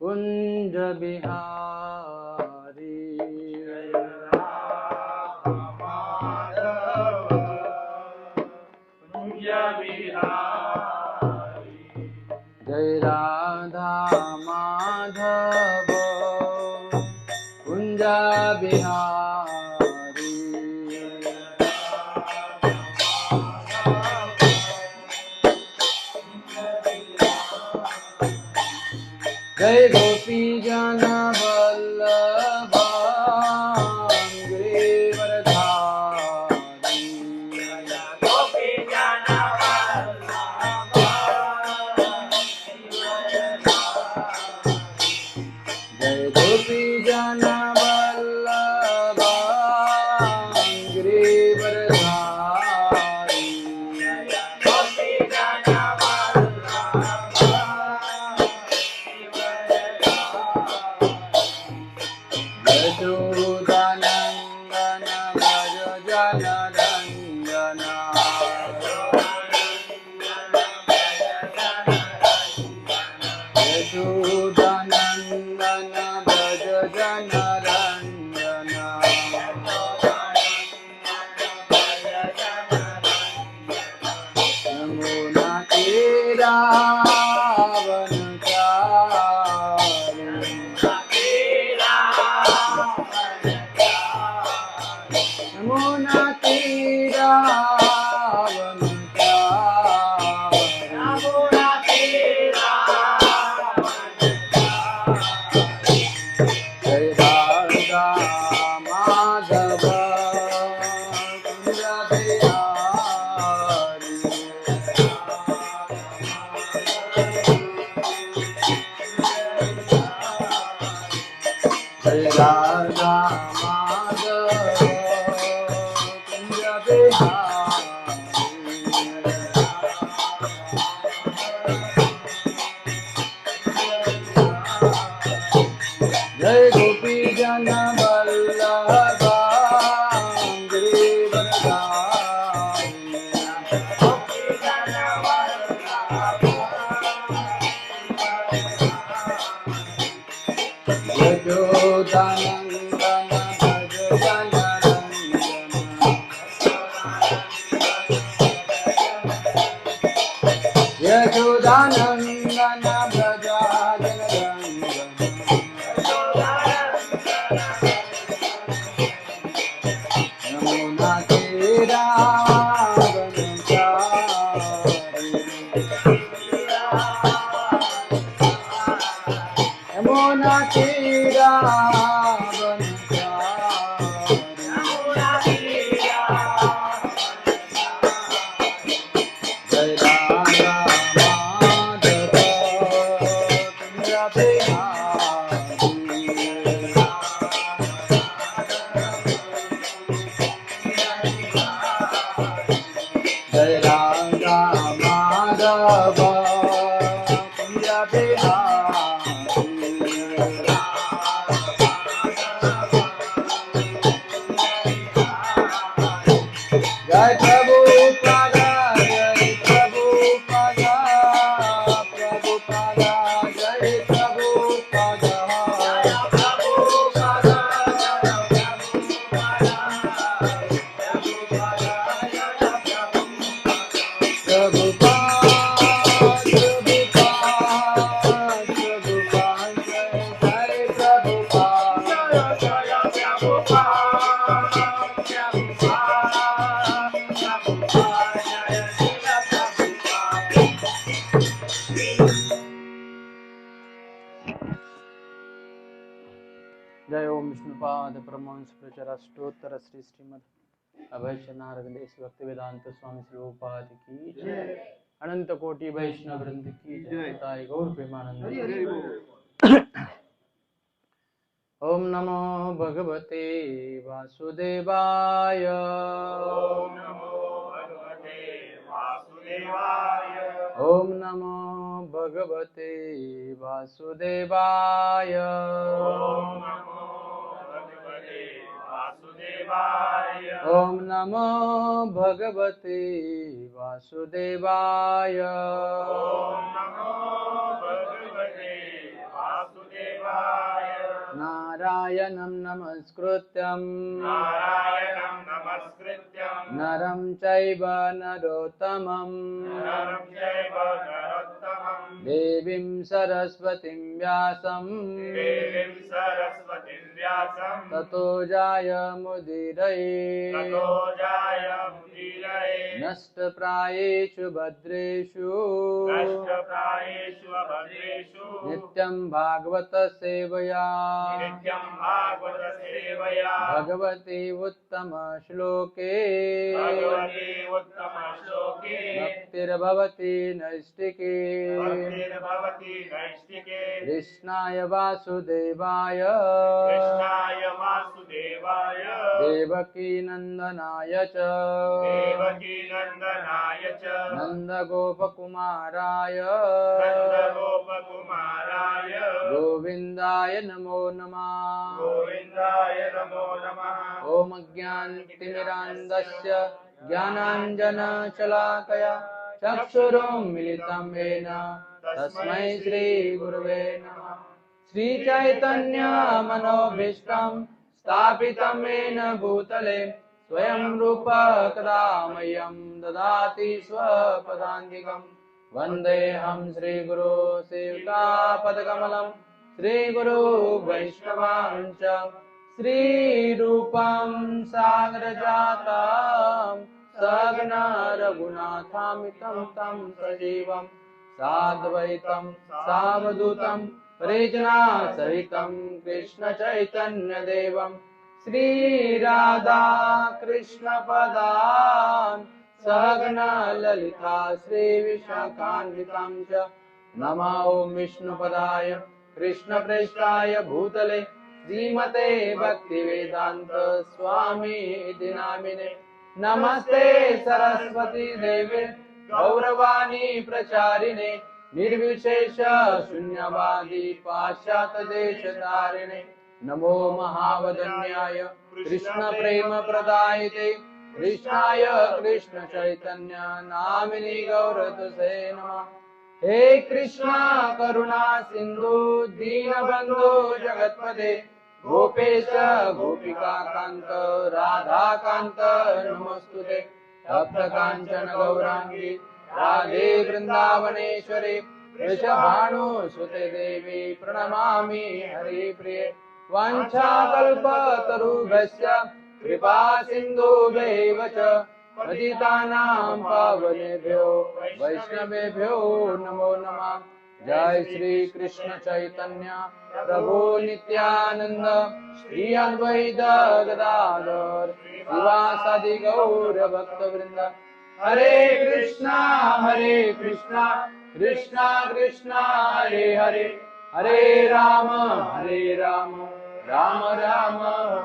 कुंज बिहारी जय राधा माधव कुंज बिहारी जय गोपी जन वल्लभ गिरिवरधारी जय गोपी जन वल्लभ गिरिवरधारी यशोदानंदन भज जनरंजना यशोदानंदन भज जनरंजना यमुना तीरा यमुना तीरा जय राधा माधव कुंज बिहारी जय राधा माधव कुंज बिहारी जय गोपी जन वल्लभ गिरिवरधारी यशोदानंदन भज जनरंजना यशोदानंदन भज जनरंजना यमुना तीरा यमुना तीरा जय राधा माधव कुंज बिहारी जय राधा माधव कुंज बिहारी जय प्रभुपाद जय प्रभुपाद प्रभुपाद जय प्रभुपाद जय ओम विष्णुपाद परमहंस प्रचराष्टोत्तर श्री श्रीमद अभयश्री नारद भक्ति वेदांत स्वामी स्वरूपाद की जय अनंत कोटि वैष्णव वृंद की जय गौर प्रेमानंद ओम नमो भगवते वासुदेवाय ओम नमो भगवते वासुदेवाय ओम नमो भगवते वासुदेवाय ओम नमो भगवते वासुदेवाय ओम नमो भगवते वासुदेवाय ओम नमो भगवते वासुदेवाय नारायणं नमस्कृत्यं नरं चैव नरोत्तमं देवीं सरस्वतीं व्यासं ततो जायमुदीरये नष्टप्रायेषु भद्रेषु नित्यं भागवत सेवया भगवती उत्तम श्लोके भक्तिर्भवति नैष्टिके कृष्णाय वासुदेवाय देवकी नंदनाय च नंदगोपकुमाराय गोविंदाय नमो नमः ओम अज्ञानतिमिरान्धस्य ज्ञानाञ्जनशलाकया चक्षुरुन्मिलितं येन तस्मै श्रीगुरवे नमः। श्रीचैतन्यमनोभीष्टं स्थापितं येन भूतले स्वयं रूप कदा मह्यं ददाति स्वपदान्तिकम् वन्देऽहं श्रीगुरो सेविकापदकमलं श्रीगुरो वैष्णवांश्च श्रीरूपं सागरजातं सगना रघुनाथामितं तं सजीवं साद्वैतं सावधूतं परिजनासहितं कृष्णचैतन्यदेवं श्रीराधा कृष्णपदान् सगना ललिता श्रीविशाखान्वितां च नमः ॐ विष्णुपदाय कृष्णप्रेष्ठाय भूतले श्रीमते भक्तिवेदांत स्वामी इति नामिने नमस्ते सरस्वती देवे गौरवाणी प्रचारिणे निर्विशेष शून्यवादी पाश्चात्य देशतारिणे नमो महावदन्याय कृष्ण प्रेम प्रदायते कृष्णाय कृष्ण चैतन्य नामिनी गौरतुसे नमः। हे कृष्णा करुणा सिंधु दीनबंधु जगत्पते गोपेश गोपिका कांत राधा कांत नमस्तुते तप्त कांचन गौरांगी राधे वृंदावनेश्वरी वृषभानुसुते देवी प्रणमामि हरिप्रिये वाञ्छाकल्पतरुभ्यश्च कृपा सिन्धुभ्यैव च पतितानां पावनेभ्यो वैष्णवेभ्यो नमो नमः। जय श्री कृष्ण चैतन्य प्रभु नित्यानंद श्री अद्वैत गदाधर शिवासादि गौर भक्तवृंद हरे कृष्णा कृष्णा कृष्णा हरे हरे हरे राम राम राम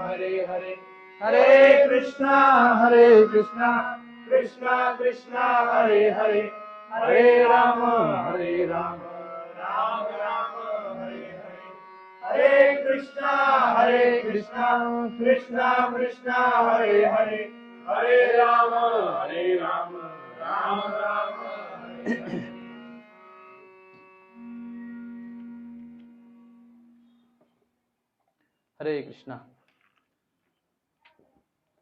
हरे हरे हरे कृष्णा कृष्णा कृष्णा हरे हरे हरे राम राम राम हरे हरे हरे कृष्णा कृष्णा कृष्णा हरे हरे हरे राम राम राम हरे हरे। हरे कृष्णा।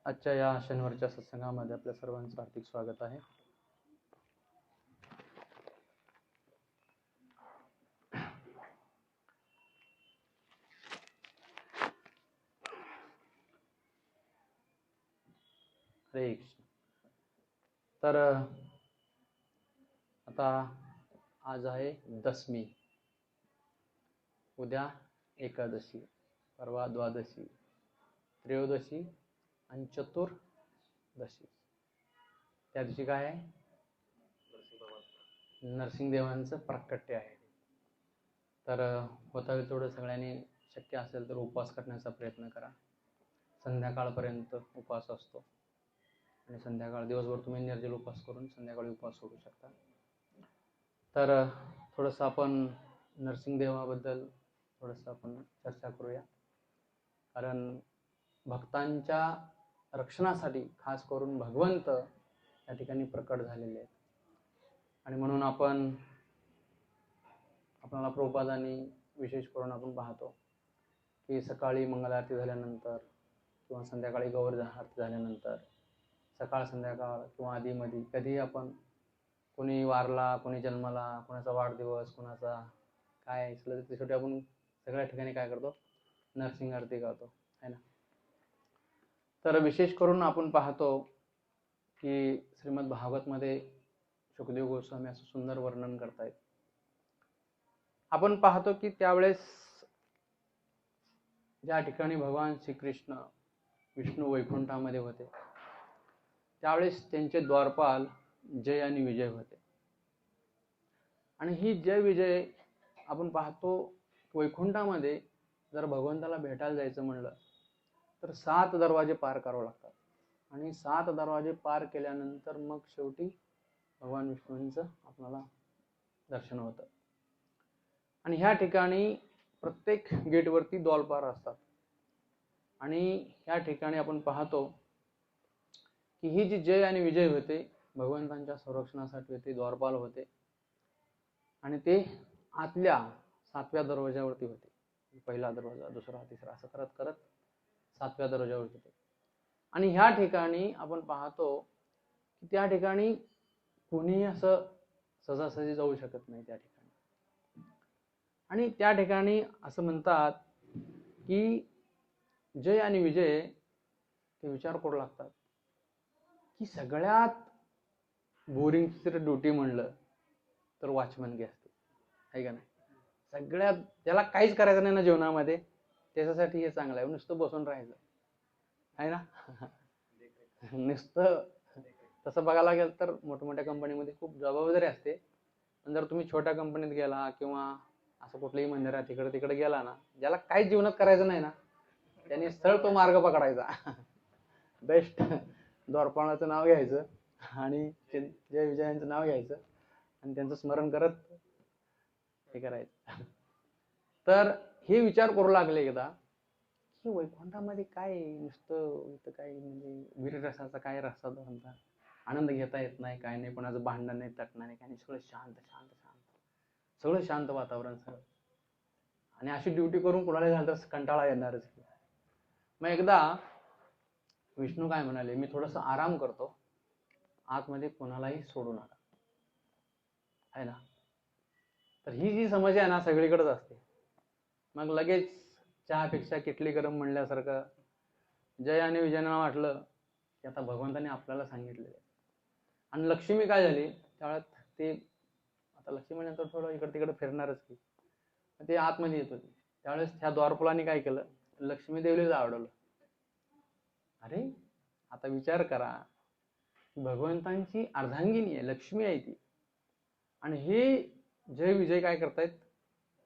आजच्या या शनिवारच्या सत्संगामध्ये आपल्या सर्वांचं हार्दिक स्वागत आहे। हरे कृष्ण। तर आता आज आहे दशमी, उद्या एकादशी, परवा द्वादशी, त्रयोदशी आणि चतुर्दशी। त्या दिवशी काय आहे? नरसिंहदेवांचं प्राकट्य आहे। तर होता होईल तेवढं सगळ्यांनी शक्य असेल तर उपवास करण्याचा प्रयत्न करा। संध्याकाळपर्यंत उपवास असतो आणि संध्याकाळ दिवसभर तुम्ही निर्जल उपवास करून संध्याकाळी उपवास सोडू शकता। तर थोडंसं आपण नरसिंहदेवाबद्दल थोडंसं आपण चर्चा करूया, कारण भक्तांच्या रक्षणासाठी खास करून भगवंत या ठिकाणी प्रकट झालेले आहेत आणि म्हणून आपल्याला प्रभुपादांनी विशेष करून आपण पाहतो की सकाळी मंगल आरती झाल्यानंतर किंवा संध्याकाळी गौर आरती झाल्यानंतर सकाळ संध्याकाळ किंवा आधीमध्ये कधीही आपण कोणी वारला, कोणी जन्माला, कोणाचा वाढदिवस, कोणाचा काय असलं तर शेवटी आपण सगळ्या ठिकाणी काय करतो, नरसिंह आरती गातो, है ना. तर विशेष करून आपण पाहतो की श्रीमद भागवतमध्ये शुकदेव गोस्वामी असं सुंदर वर्णन करतायत. आपण पाहतो की त्यावेळेस ज्या ठिकाणी भगवान श्रीकृष्ण विष्णू वैकुंठामध्ये होते त्यावेळेस त्यांचे द्वारपाल जय आणि विजय होते. आणि ही जय विजय आपण पाहतो वैकुंठामध्ये जर भगवंताला भेटायला जायचं म्हणलं तर 7 दरवाजे पार करावे लागतात. आणि 7 दरवाजे पार केल्यानंतर मग शेवटी भगवान विष्णूंचं आपल्याला दर्शन होतं. आणि ह्या ठिकाणी प्रत्येक गेटवरती द्वारपाल असतात. आणि ह्या ठिकाणी आपण पाहतो की ही जी जय आणि विजय होते भगवंतांच्या संरक्षणासाठी होते, द्वारपाल होते. आणि ते आतल्या 7व्या दरवाजावरती होते. पहिला दरवाजा, दुसरा, तिसरा असं करत करत 7व्या दरवाजावरती होते. आणि ह्या ठिकाणी आपण पाहतो की त्या ठिकाणी कोणीही असं सहजासहजी जाऊ शकत नाही त्या ठिकाणी. आणि त्या ठिकाणी असं म्हणतात की जय आणि विजय ते विचार करू लागतात की सगळ्यात बोरिंग जर ड्युटी म्हणलं तर वॉचमनगी असते, आहे का नाही. सगळ्यात त्याला काहीच करायचं नाही ना जीवनामध्ये, त्याच्यासाठी हे चांगलं आहे, नुसतं बसून राहायचं आहे ना. नुसतं तसं बघायला गेलं तर मोठमोठ्या कंपनीमध्ये खूप जबाबदारी असते. पण जर तुम्ही छोट्या कंपनीत गेला किंवा असं कुठल्याही मंदिरात इकडे तिकडे गेला ना, ज्याला काहीच जीवनात करायचं नाही ना त्यांनी स्थळ तो मार्ग पकडायचा. बेस्ट द्वारपाळाचं नाव घ्यायचं आणि जय विजयांचं नाव घ्यायचं आणि त्यांचं स्मरण करत हे करायचं. तर हे विचार करू लागले एकदा की वैकुंठामध्ये काय नुसतं इथं काय म्हणजे वीररसाचा काय रसा म्हणता, आनंद घेता येत नाही, काय नाही, कोणाचं भांडण नाही, तटणं नाही, काय नाही, सगळं शांत शांत शांत, सगळं शांत वातावरण सगळं. आणि अशी ड्युटी करून कोणाला झालं तर कंटाळा येणारच. मग एकदा विष्णू काय म्हणाले, मी थोडंसं आराम करतो, आतमध्ये कोणालाही सोडू नका, आहे ना. तर ही जी समस्या आहे ना सगळीकडेच असते. मग लगेच चहापेक्षा किटली गरम म्हणल्यासारखं जय आणि विजयांना वाटलं की आता भगवंताने आपल्याला सांगितलेलं आहे. आणि लक्ष्मी काय झाली त्यावेळेत, ते आता लक्ष्मी म्हणल्यानंतर थोडं इकडे तिकडे फिरणारच की, ते आतमध्ये येत होती. त्यावेळेस त्या द्वारपालाने काय केलं, लक्ष्मी देवीला आवडलं. अरे आता विचार करा, भगवंतांची अर्धांगिनी आहे, लक्ष्मी आहे ती, आणि हे जय विजय काय करतायत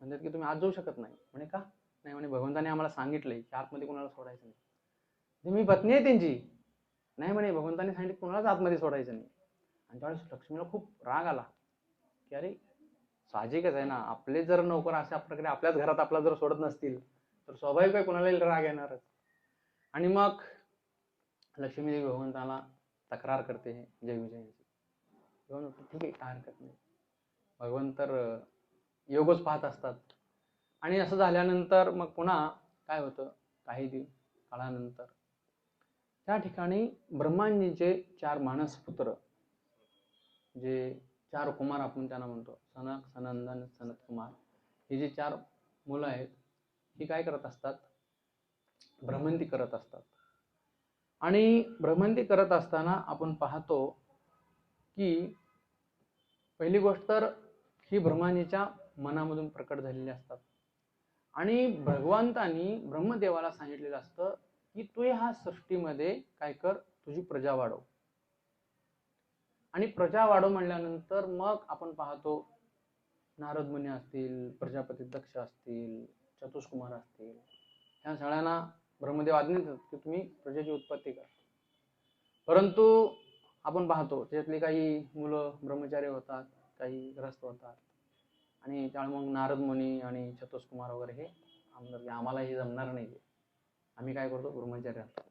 म्हणतात की तुम्ही आत जाऊ शकत नाही. म्हणे का नाही, म्हणे भगवंताने आम्हाला सांगितलंय की आतमध्ये कोणाला सोडायचं नाही. मी पत्नी आहे त्यांची, नाही म्हणे भगवंताने सांगितलं कोणालाच आतमध्ये सोडायचं नाही. आणि त्यावेळेस लक्ष्मीला खूप राग आला की अरे साहजिकच आहे ना, आपले जर नोकर अशा प्रकारे आपल्याच घरात आपला जर सोडत नसतील तर स्वाभाविक आहे कोणालाही राग येणारच. आणि मग लक्ष्मी देवी भगवंताला तक्रार करते जय विजयांची. ठीक आहे काय हरकत नाही, भगवंत तर योगच पाहत असतात. आणि असं झाल्यानंतर मग पुन्हा काय होतं, काही काळानंतर त्या ठिकाणी ब्रह्मांजीचे 4 मानस पुत्र, जे 4 कुमार आपण त्यांना म्हणतो, सनक, सनंदन, सनत कुमार, हे जे 4 मुलं आहेत ही काय करत असतात, भ्रमंती करत असतात. आणि भ्रमंती करत असताना आपण पाहतो की पहिली गोष्ट तर ही ब्रह्मांजीच्या मनामधून प्रकट झालेली असतात. आणि भगवंतांनी ब्रह्मदेवाला सांगितलेलं असतं की तू ह्या सृष्टीमध्ये काय कर, तुझी प्रजा वाढव. आणि प्रजा वाढव म्हणल्यानंतर मग आपण पाहतो नारद मुनी असतील, प्रजापती दक्ष असतील, चतुष्कुमार असतील, ह्या सगळ्यांना ब्रह्मदेव आज्ञा देतात की तुम्ही प्रजेची उत्पत्ती करा. परंतु आपण पाहतो त्यातली काही मुलं ब्रह्मचारी होतात, काही ग्रस्त होतात. आणि त्यामुळे मग नारद मुनी आणि चतुष्कुमार वगैरे हे आमदार, आम्हाला हे जमणार नाही, आम्ही काय करतो ब्रह्मचारी राहतो.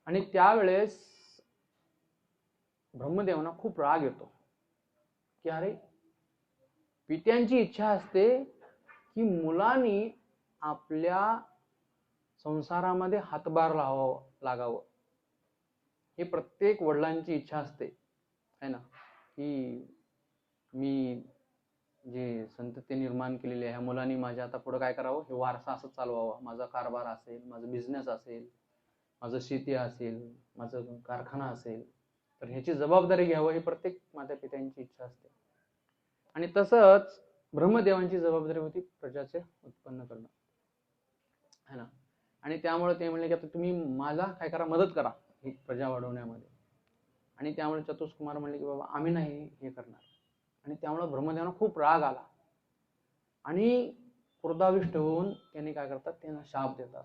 आणि त्यावेळेस ब्रह्मदेवांना खूप राग येतो की अरे पित्यांची इच्छा असते की मुलांनी आपल्या संसारामध्ये हातभार लागावं, हे प्रत्येक वडिलांची इच्छा असते, है ना, की मी जे संतती निर्माण केलेली आहे ह्या मुलांनी माझ्या आता पुढे काय करावं, हे वारसा असं चालवावा, माझा कारभार असेल, माझं बिझनेस असेल, माझं शेती असेल, माझं कारखाना असेल, तर ह्याची जबाबदारी घ्यावं, ही प्रत्येक माता पित्यांची इच्छा असते. आणि तसंच ब्रह्मदेवांची जबाबदारी होती प्रजाचे उत्पन्न करणं, है ना. आणि त्यामुळे ते म्हणले की आता तुम्ही मला काय करा, मदत करा ही प्रजा वाढवण्यामध्ये. आणि त्यामुळे चतुष्कुमार म्हणले की बाबा आम्ही नाही हे करणार. आणि त्यामुळे ब्रह्मदेवांना खूप राग आला आणि क्रोधाविष्ट होऊन त्यांनी काय करतात, त्यांना शाप देतात.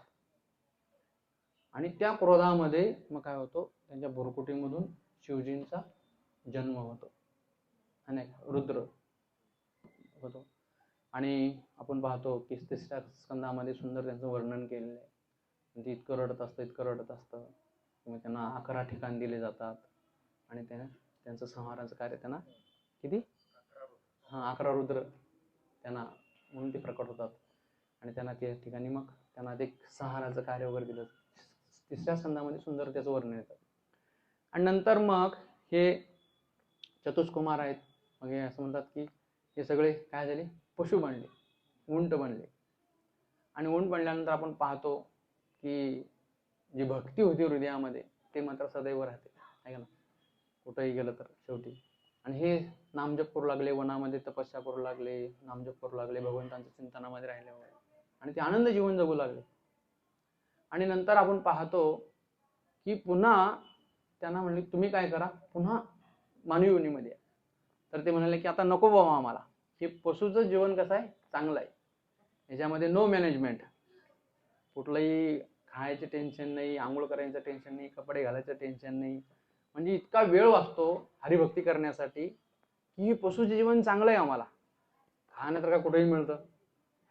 आणि त्या क्रोधामध्ये मग काय होतो, त्यांच्या भुरकुटीमधून शिवजींचा जन्म होतो आणि रुद्र होतो. आणि आपण पाहतो की 33व्या स्कंदामध्ये सुंदर त्यांचं वर्णन केलेलं आहे. ते इतकं रडत असतं. मग त्यांना 11 ठिकाण दिले जातात आणि त्यांचं संहाराचं कार्य त्यांना किती 11 रुद्र त्यांना म्हणून ते प्रकट होतात आणि त्यांना त्या ठिकाणी मग त्यांना ते संहाराचं कार्य वगैरे दिलं. 3ऱ्या स्कंदामध्ये सुंदर त्याचं वर्णन येतं. आणि नंतर मग हे चतुष्कुमार आहेत, मग हे असं म्हणतात की हे सगळे काय झाले, पशु बनले, उंट बनले. आणि उंट बनल्यानंतर आपण पाहतो की जी भक्ती होती हृदयामध्ये ते मात्र सदैव राहते, आहे ना, कुठेही गेलं तर शेवटी. आणि हे नामजप करू लागले, वनामध्ये तपस्या करू लागले, नामजप करू लागले, भगवंतांच्या चिंतनामध्ये राहिले आणि ते आनंद जीवन जगू लागले. आणि नंतर आपण पाहतो की पुन्हा त्यांना म्हणले तुम्ही काय करा, पुन्हा मानवी योनीमध्ये या. तर ते म्हणाले की आता नको बाबा आम्हाला, हे पशुचं जीवन कसं आहे, चांगलं आहे, याच्यामध्ये नो मॅनेजमेंट, कुठलंही खायचं टेन्शन नाही, आंघोळ करायचं टेन्शन नाही, कपडे घालायचं टेन्शन नाही. म्हणजे इतका वेळ वाचतो हरिभक्ती करण्यासाठी की हे पशुचे जीवन चांगलं आहे आम्हाला. खाणं तर काय कुठेही मिळतं,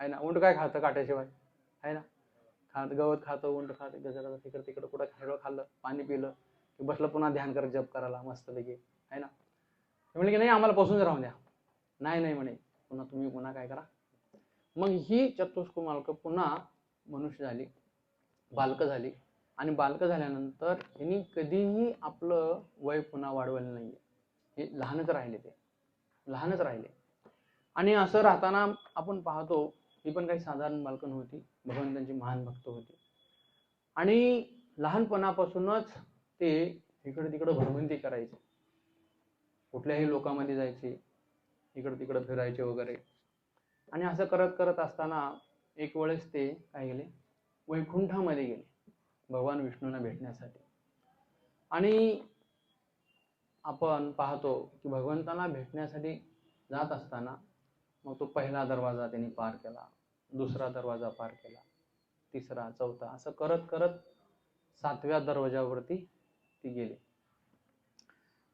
आहे ना. उंट काय खातं काट्याशिवाय, आहे ना, गवत खातं, उंट खातं, गजराचं तिकडं तिकडं कुठं खायला खाल्लं, पाणी पिलं की बसलं पुन्हा ध्यान करत जप करायला मस्तपैकी, आहे ना. म्हणजे की नाही आम्हाला पशुच राहून द्या, नाही म्हणे, पुन्हा काय करा. मग ही चतुष्कुमार पुन्हा मनुष्य झाली, बालकं झाली. आणि बालकं झाल्यानंतर यांनी कधीही आपलं वय पुन्हा वाढवलं नाहीये, हे लहानच राहिले. आणि असं राहताना आपण पाहतो ही पण काही साधारण बालकं नव्हती, भगवंतांची महान भक्त होती. आणि लहानपणापासूनच ते इकडे तिकडे भ्रमंती करायचे, कुठल्याही लोकांमध्ये जायचे, इकडं तिकडं फिरायचे वगैरे. आणि असं करत असताना एक वेळेस ते काय गेले, वैकुंठामध्ये गेले भगवान विष्णूंना भेटण्यासाठी. आणि आपण पाहतो की भगवंतांना भेटण्यासाठी जात असताना मग तो पहिला दरवाजा त्यांनी पार केला, दुसरा दरवाजा पार केला, तिसरा, चौथा, असं करत 7व्या दरवाजावरती ती गेले.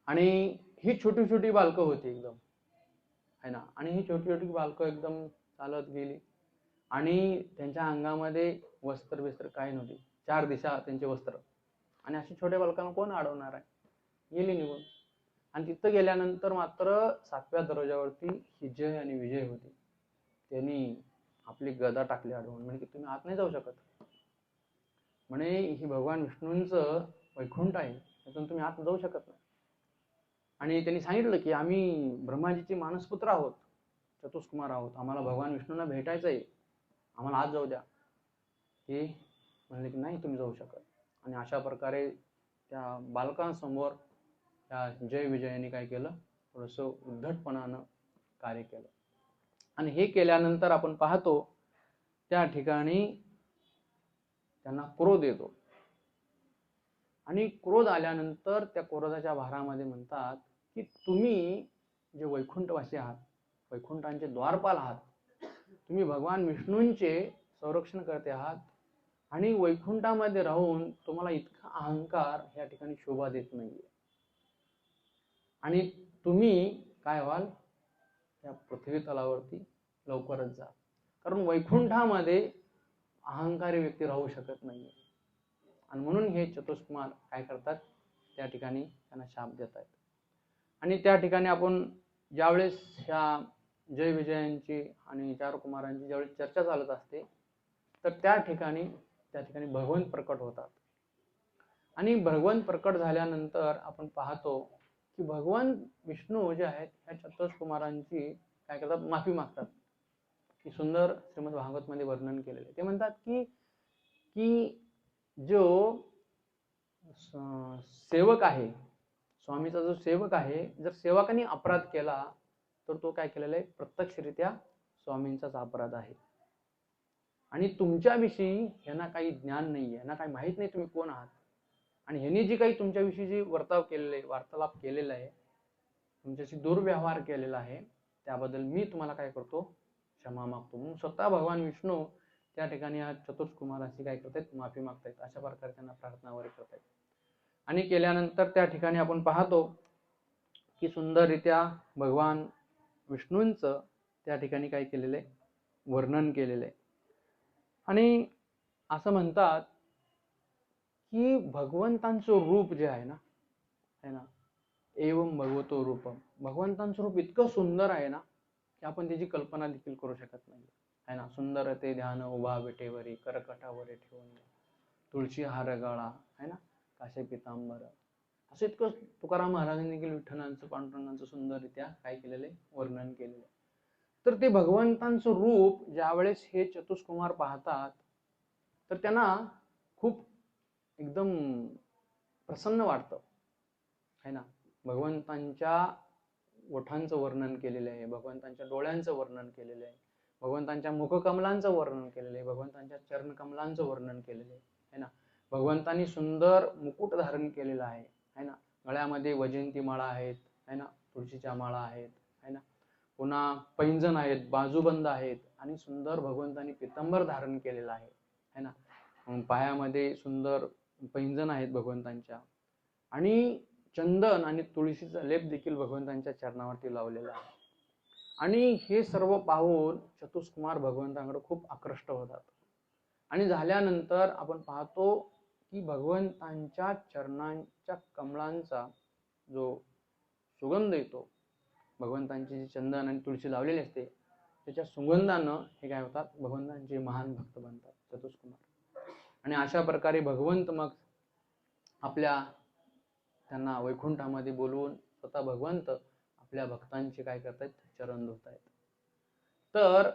आणि ही छोटी छोटी बालकं होती एकदम, आहे ना. आणि ही छोटी छोटी बालकं एकदम चालत गेली आणि त्यांच्या अंगामध्ये वस्त्र काही नव्हती, 4 दिशा त्यांचे वस्त्र. आणि अशी छोट्या बालकांना कोण अडवणार आहे, गेली निघून. आणि तिथं गेल्यानंतर मात्र 7व्या दरवाजावरती ही जय आणि विजय होती. त्यांनी आपली गदा टाकली अडवून, म्हणजे की तुम्ही आत नाही जाऊ शकत, म्हणे ही भगवान विष्णूंचं वैकुंठ आहे, त्यातून तुम्ही आत जाऊ शकत नाही. आणि त्यांनी सांगितलं की आम्ही ब्रह्माजीचे मानसपुत्र आहोत, चतुष्कुमार आहोत, आम्हाला भगवान विष्णूंना भेटायचं आहे, आम्हाला आत जाऊ द्या. ते म्हणले की नाही तुम्ही जाऊ शकत. आणि अशा प्रकारे त्या बालकांसमोर त्या जय विजयाने काय केलं, थोडंसं उद्धटपणानं कार्य केलं. आणि हे केल्यानंतर आपण पाहतो त्या ठिकाणी त्यांना क्रोध येतो. आणि क्रोध आल्यानंतर त्या क्रोधाच्या भारामध्ये म्हणतात की तुम्ही जे वैकुंठवासी आहात, वैकुंठांचे द्वारपाल आहात, तुम्ही भगवान विष्णूंचे संरक्षण करते आहात आणि वैकुंठामध्ये राहून तुम्हाला इतका अहंकार या ठिकाणी शोभा देत नाहीये. आणि तुम्ही काय व्हाल, त्या पृथ्वी तलावरती लवकरच जा, कारण वैकुंठामध्ये अहंकारी व्यक्ती राहू शकत नाहीये. आणि म्हणून हे चतुष्कुमार काय करतात, त्या ठिकाणी त्यांना शाप देत आहेत. आणि त्या ठिकाणी आपण ज्यावेळेस ह्या जय विजयांची आणि 4 कुमारांची ज्यावेळेस चर्चा चालत असते, तर त्या ठिकाणी त्या ठिकाणी भगवंत प्रकट होतात. आणि भगवंत प्रकट झाल्यानंतर आपण पाहतो की भगवान विष्णू जे आहेत ह्या चतुष्कुमारांची काय करतात, माफी मागतात. की सुंदर श्रीमद भागवत मध्ये वर्णन केलेले. ते म्हणतात की की जो सेवक आहे, स्वामीचा जो सेवक आहे, जर सेवकाने अपराध केला तर तो काय केलेला आहे, प्रत्यक्षरित्या स्वामींचाच अपराध आहे. आणि तुमच्याविषयी यांना काही ज्ञान नाहीये, यांना काही माहित नाही तुम्ही कोण आहात. आणि ह्यांनी जी काही तुमच्याविषयी जी वार्तालाप केलेला आहे, तुमच्याशी दुर्व्यवहार केलेला आहे, त्याबद्दल मी तुम्हाला काय करतो, क्षमा मागतो. म्हणून स्वतः भगवान विष्णू त्या ठिकाणी या चतुष्कुमाराची काय करतात, माफी मागतायत. अशा प्रकारे त्यांना प्रार्थना वगैरे करतायत. आणि केल्यानंतर त्या ठिकाणी आपण पाहतो की सुंदररित्या भगवान विष्णूंचं त्या ठिकाणी काय केलेलं आहे, वर्णन केलेलं आहे. आणि असं म्हणतात की भगवंतांचं रूप जे आहे ना, एवं भगवतो रूपम, भगवंतांचं रूप इतकं सुंदर आहे ना की आपण त्याची कल्पना देखील करू शकत नाही, है ना. सुंदर ते ध्यान उभा विटेवरी, करकटावरी ठेवून तुळशी हार गळा, है ना, काशे पितांबर, असं इतकं तुकाराम महाराजांनी देखील विठ्ठलांचं पांडुरंगाचं सुंदररित्या काय केलेलं आहे, वर्णन केलेलं आहे. तर ते भगवंतांचं रूप ज्यावेळेस हे चतुष्कुमार पाहतात तर त्यांना खूप एकदम प्रसन्न वाटतं, है ना. भगवंतांच्या ओठांचं वर्णन केलेलं आहे, भगवंतांच्या डोळ्यांचं वर्णन केलेलं आहे, भगवंतांच्या मुखकमलांचं वर्णन केलेलं आहे, भगवंतांच्या चरणकमलांचं वर्णन केलेलं आहे ना. भगवंतांनी सुंदर मुकुट धारण केलेला आहे, है ना. गळ्यामध्ये वैजयंती माळा आहेत, है ना, तुळशीच्या माळा आहेत, है ना. पुन्हा पैंजण आहेत, बाजूबंद आहेत, आणि सुंदर भगवंतांनी पितांबर धारण केलेला आहे, है ना. पायामध्ये सुंदर पैंजण आहेत भगवंतांच्या, आणि चंदन आणि तुळशीचा लेप देखील भगवंतांच्या चरणावरती लावलेला आहे. आणि हे सर्व पाहून चतुष्कुमार भगवंतांकडे खूप आकृष्ट होतात. आणि झाल्यानंतर आपण पाहतो की भगवंतांच्या चरणांच्या कमळांचा जो सुगंध येतो, भगवंतांची जी चंदन आणि तुळशी लावलेली असते त्याच्या सुगंधानं हे काय होतात, भगवंतांचे महान भक्त बनतात चतुष्कुमार. आणि अशा प्रकारे भगवंत मग त्यांना वैकुंठामध्ये बोलवून स्वतः भगवंत आपल्या भक्तांचे काय करतायत, चरण धुतायत. तर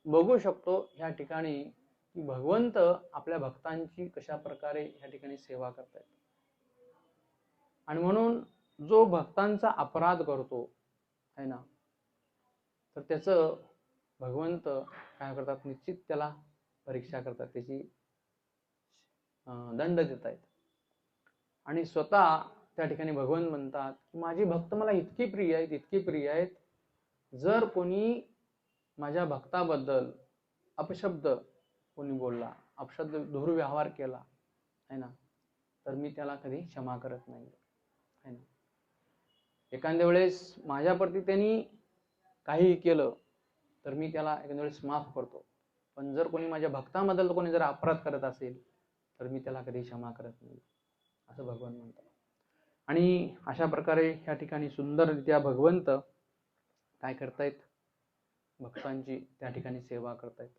बघू शकतो ह्या ठिकाणी की भगवंत आपल्या भक्तांची कशा प्रकारे ह्या ठिकाणी सेवा करतायत. आणि म्हणून जो भक्तांचा अपराध करतो, है ना, तर त्याचं भगवंत काय करतात, निश्चित त्याला परीक्षा करतात, त्याची दंड देत आहेत. आणि स्वतः त्या ठिकाणी भगवंत म्हणतात की माझी भक्त मला इतकी प्रिय आहेत, इतकी प्रिय आहेत, जर कोणी माझ्या भक्ताबद्दल अपशब्द कोणी बोलला, अपशब्द दुर्व्यवहार केला, है ना, तर मी त्याला कधी क्षमा करत नाही, है ना. एखाद्या वेळेस माझ्याप्रती त्यांनी काही केलं तर मी त्याला एखाद्या वेळेस माफ करतो, पण जर कोणी माझ्या भक्ताबद्दल कोणी जर अपराध करत असेल तर मी त्याला कधी क्षमा करत नाही, असं भगवंत म्हणतात. आणि अशा प्रकारे ह्या ठिकाणी सुंदररित्या भगवंत काय करतायत, भक्तांची त्या ठिकाणी सेवा करतायत.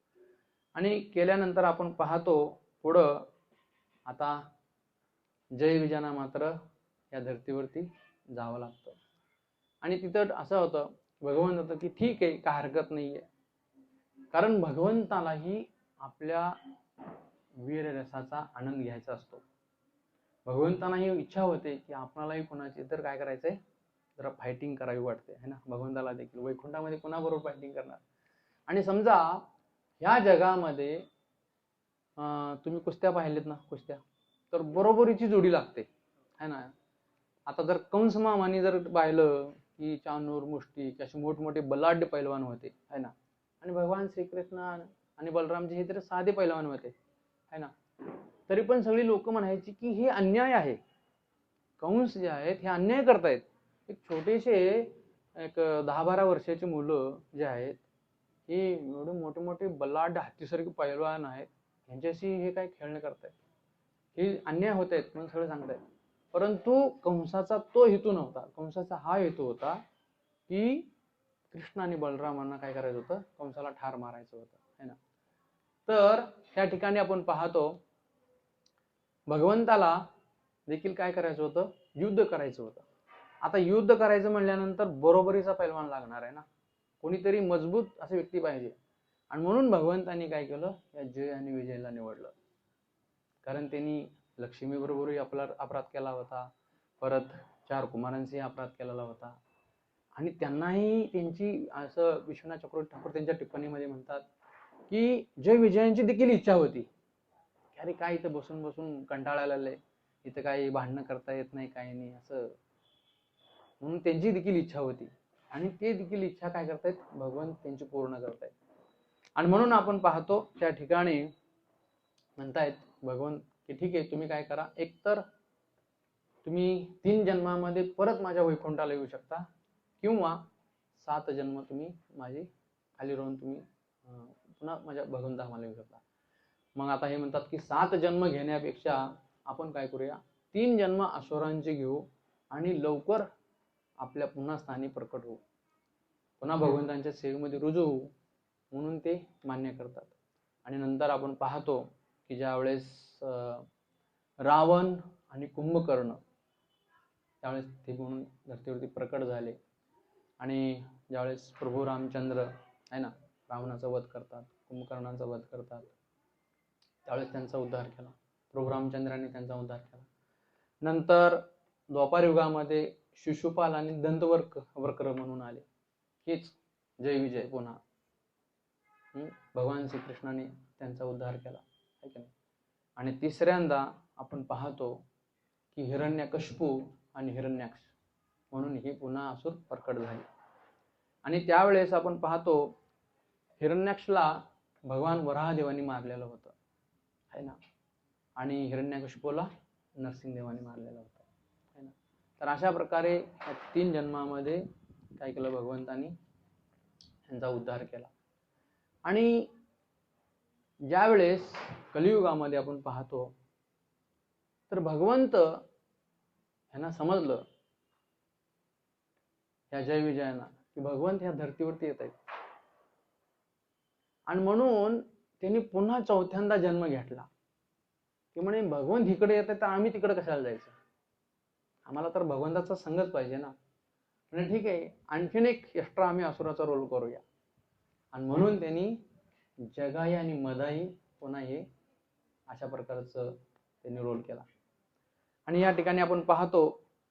आणि केल्यानंतर आपण पाहतो पुढं आता जय विजाना मात्र या धर्तीवरती जावं लागतं. आणि तिथं असं होतं, भगवंत होतं की ठीक आहे, काय हरकत नाहीये, कारण भगवंतालाही आपल्या वीररसाचा आनंद घ्यायचा असतो. भगवंतांनाही इच्छा होते की आपणालाही कोणाची तर काय करायचंय, जरा फायटिंग करावी वाटते, है ना. भगवंताला देखील वैकुंठामध्ये कोणाबरोबर फायटिंग करणार. आणि समजा ह्या जगामध्ये तुम्ही कुस्त्या पाहिलेत ना, कुस्त्या तर बरोबरीची जोडी लागते, है ना. आता जर कंस मामाने जर पाहिलं की चानूर मुष्टी असे मोठमोठे बलाढ्य पैलवान होते, है ना, आणि भगवान श्रीकृष्ण आणि बलरामजी हे तर साधे पैलवान होते, है ना, तरी पण सगळी लोक म्हणायची की हे अन्याय आहे, कंस जे आहेत हे अन्याय करतायत. एक छोटेसे एक 10-12 वर्षाची मुलं जे आहेत हे एवढे मोठे मोठे बलाढ्य हत्तीसारखे पैलवान आहेत, ह्यांच्याशी हे काय खेळणे करतायत, हे अन्याय होत आहेत म्हणून सगळं सांगतायत. परंतु कंसाचा तो हेतू नव्हता. कंसाचा हा हेतू होता की कृष्ण आणि बलरामांना काय करायचं होतं, कंसाला ठार मारायचं होतं, है ना. तर त्या ठिकाणी आपण पाहतो भगवंताला देखील काय करायचं होतं, युद्ध करायचं होतं. आता युद्ध करायचं म्हणल्यानंतर बरोबरीचा पैलवान लागणार आहे ना, कोणीतरी मजबूत असे व्यक्ती पाहिजे. आणि म्हणून भगवंतांनी काय केलं, या जय आणि विजयला निवडलं. कारण त्यांनी लक्ष्मी बरोबरही अपराध केला होता, परत 4 कुमारांचाही अपराध केलेला होता. आणि त्यांनाही त्यांची, असं विश्वनाथ चक्रवर्ती ठाकूर त्यांच्या टिप्पणीमध्ये म्हणतात की जय विजयांची देखील इच्छा होती, अरे काय इथं बसून बसून कंटाळायला आलंय, इथं काही भांडणं करता येत नाही, काही नाही असं. म्हणून त्यांची देखील इच्छा होती आणि ते देखील इच्छा काय करतायत, भगवान त्यांची पूर्ण करतायत. आणि म्हणून आपण पाहतो त्या ठिकाणी म्हणतायत भगवान की ठीक आहे, तुम्ही काय करा, एकतर तुम्ही 3 जन्मामध्ये परत माझ्या वैकुंठाला येऊ शकता, किंवा 7 जन्म तुम्ही माझी खाली राहून तुम्ही पुन्हा माझ्या भगवंताला येऊ शकता. मग आता हे म्हणतात की 7 जन्म घेण्यापेक्षा आपण काय करूया, 3 जन्म असुरांचे घेऊ आणि लवकर आपल्या पुन्हा स्थानी प्रकट होऊ, पुन्हा भगवंतांच्या सेवेमध्ये रुजू होऊ. म्हणून ते मान्य करतात. आणि नंतर आपण पाहतो की ज्या वेळेस रावण आणि कुंभकर्ण त्यावेळेस ते म्हणून धर्तीवरती प्रकट झाले, आणि ज्यावेळेस प्रभू रामचंद्र आहे ना रावणाचा वध करतात, कुंभकर्णाचा वध करतात, त्यावेळेस त्यांचा उद्धार केला, प्रभू रामचंद्रांनी त्यांचा उद्धार केला. नंतर द्वापार युगामध्ये शिशुपाल आणि दंतवक्र म्हणून आले, हेच जय विजय पुन्हा भगवान श्रीकृष्णाने त्यांचा उद्धार केला, है की नाही. आणि तिसऱ्यांदा आपण पाहतो की हिरण्यकशिपू आणि हिरण्याक्ष म्हणून हे पुन्हा असुर प्रकट झाले. आणि त्यावेळेस आपण पाहतो हिरण्याक्षला भगवान वराहदेवानी मारलेलं होतं, है ना, आणि हिरण्यकशिपूला नरसिंहदेवानी मारलेलं होतं, है ना. तर अशा प्रकारे 3 जन्मामध्ये काय केलं, भगवंतानी यांचा उद्धार केला. आणि ज्या वेळेस कलियुगामध्ये आपण पाहतो तर भगवंत यांना समजलं, या जय विजयांना, की भगवंत ह्या धर्तीवरती येत आहेत. आणि म्हणून त्यांनी पुन्हा 4थ्यांदा जन्म घेतला. ते म्हणे भगवंत इकडे येत आहेत तर आम्ही तिकडे कशाला जायचं, आम्हाला तर भगवंताचा संगच पाहिजे ना. म्हणजे ठीक आहे, आणखीन एक एक्स्ट्रा आम्ही असुराचा रोल करूया. आणि म्हणून त्यांनी जगाई आणि मदाई पुन्हा हे अशा प्रकारचं त्यांनी रोल केला. आणि या ठिकाणी आपण पाहतो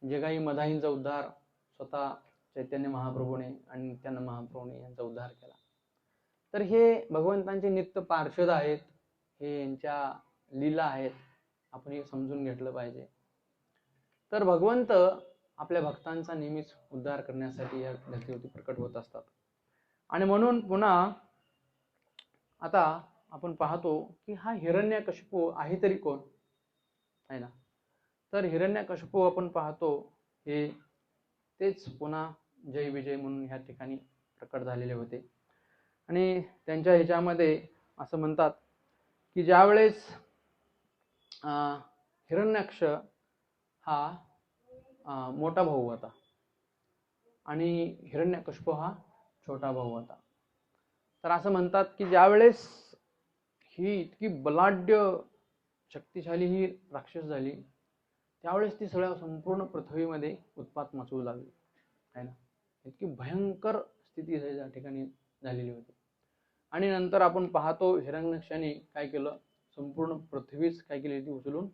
जगाई मदाईंचा उद्धार स्वतः चैतन्य महाप्रभूने आणि नित्यानंद महाप्रभूने यांचा उद्धार केला. तर हे भगवंतांचे नित्य पार्षद आहेत, हे यांच्या लीला आहेत, आपण हे समजून घेतलं पाहिजे. तर भगवंत आपल्या भक्तांचा नेहमीच उद्धार करण्यासाठी या धर्तीवरती प्रकट होत असतात. आणि म्हणून पुन्हा आता आपण पाहतो की हा हिरण्यकशिपू आहे तरी कोण, आहे ना. तर हिरण्यकशिपू आपण पाहतो हे तेच पुन्हा जय विजय म्हणून ह्या ठिकाणी प्रकट झालेले होते. आणि त्यांच्या ह्याच्यामध्ये असं म्हणतात की ज्यावेळेस हिरण्याक्ष हा मोठा भाऊ होता आणि हिरण्यकशिपू हा छोटा भाऊ होता. तर असं म्हणतात की ज्यावेळेस ही इतकी बलाढ्य शक्तिशाली ही राक्षस झाली, त्यावेळेस ती सगळ्या संपूर्ण पृथ्वीमध्ये उत्पात मचवू लागली, आहे ना. इतकी भयंकर स्थिती त्या ठिकाणी झालेली होती. आणि नंतर आपण पाहतो हिरण्याक्षाने काय केलं, संपूर्ण पृथ्वीच काय केली होती, उचलून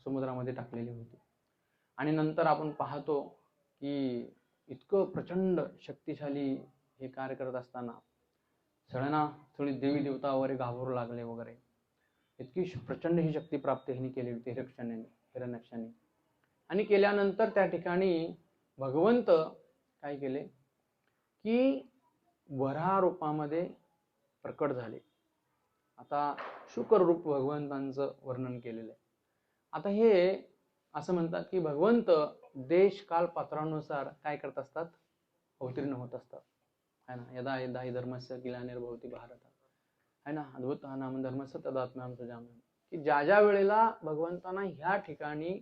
समुद्रामध्ये टाकलेली होती. आणि नंतर आपण पाहतो की इतकं प्रचंड शक्तिशाली हे कार्य करत असताना सगळी देवी देवता वगैरे घाबरू लागले वगैरे, इतकी प्रचंड ही शक्ती प्राप्त हिने केली होती हिरण्याक्षाने. आणि केल्यानंतर त्या ठिकाणी भगवंत काय केले की वराह रूपामध्ये प्रकट झाले. आता शुकर रूप भगवंतांचं वर्णन केलेलं आहे. आता हे असं म्हणतात की भगवंत देश काल पात्रानुसार काय करत असतात, अवतीर्ण होत असतात, है ना. यदा यदा हि धर्मस्य ग्लानिर्भवति भारत, है ना, अद्भुत नाम धर्मस्य तदात्म्याम सृजाम्यहम्, की ज्या ज्या वेळेला भगवंतांना ह्या ठिकाणी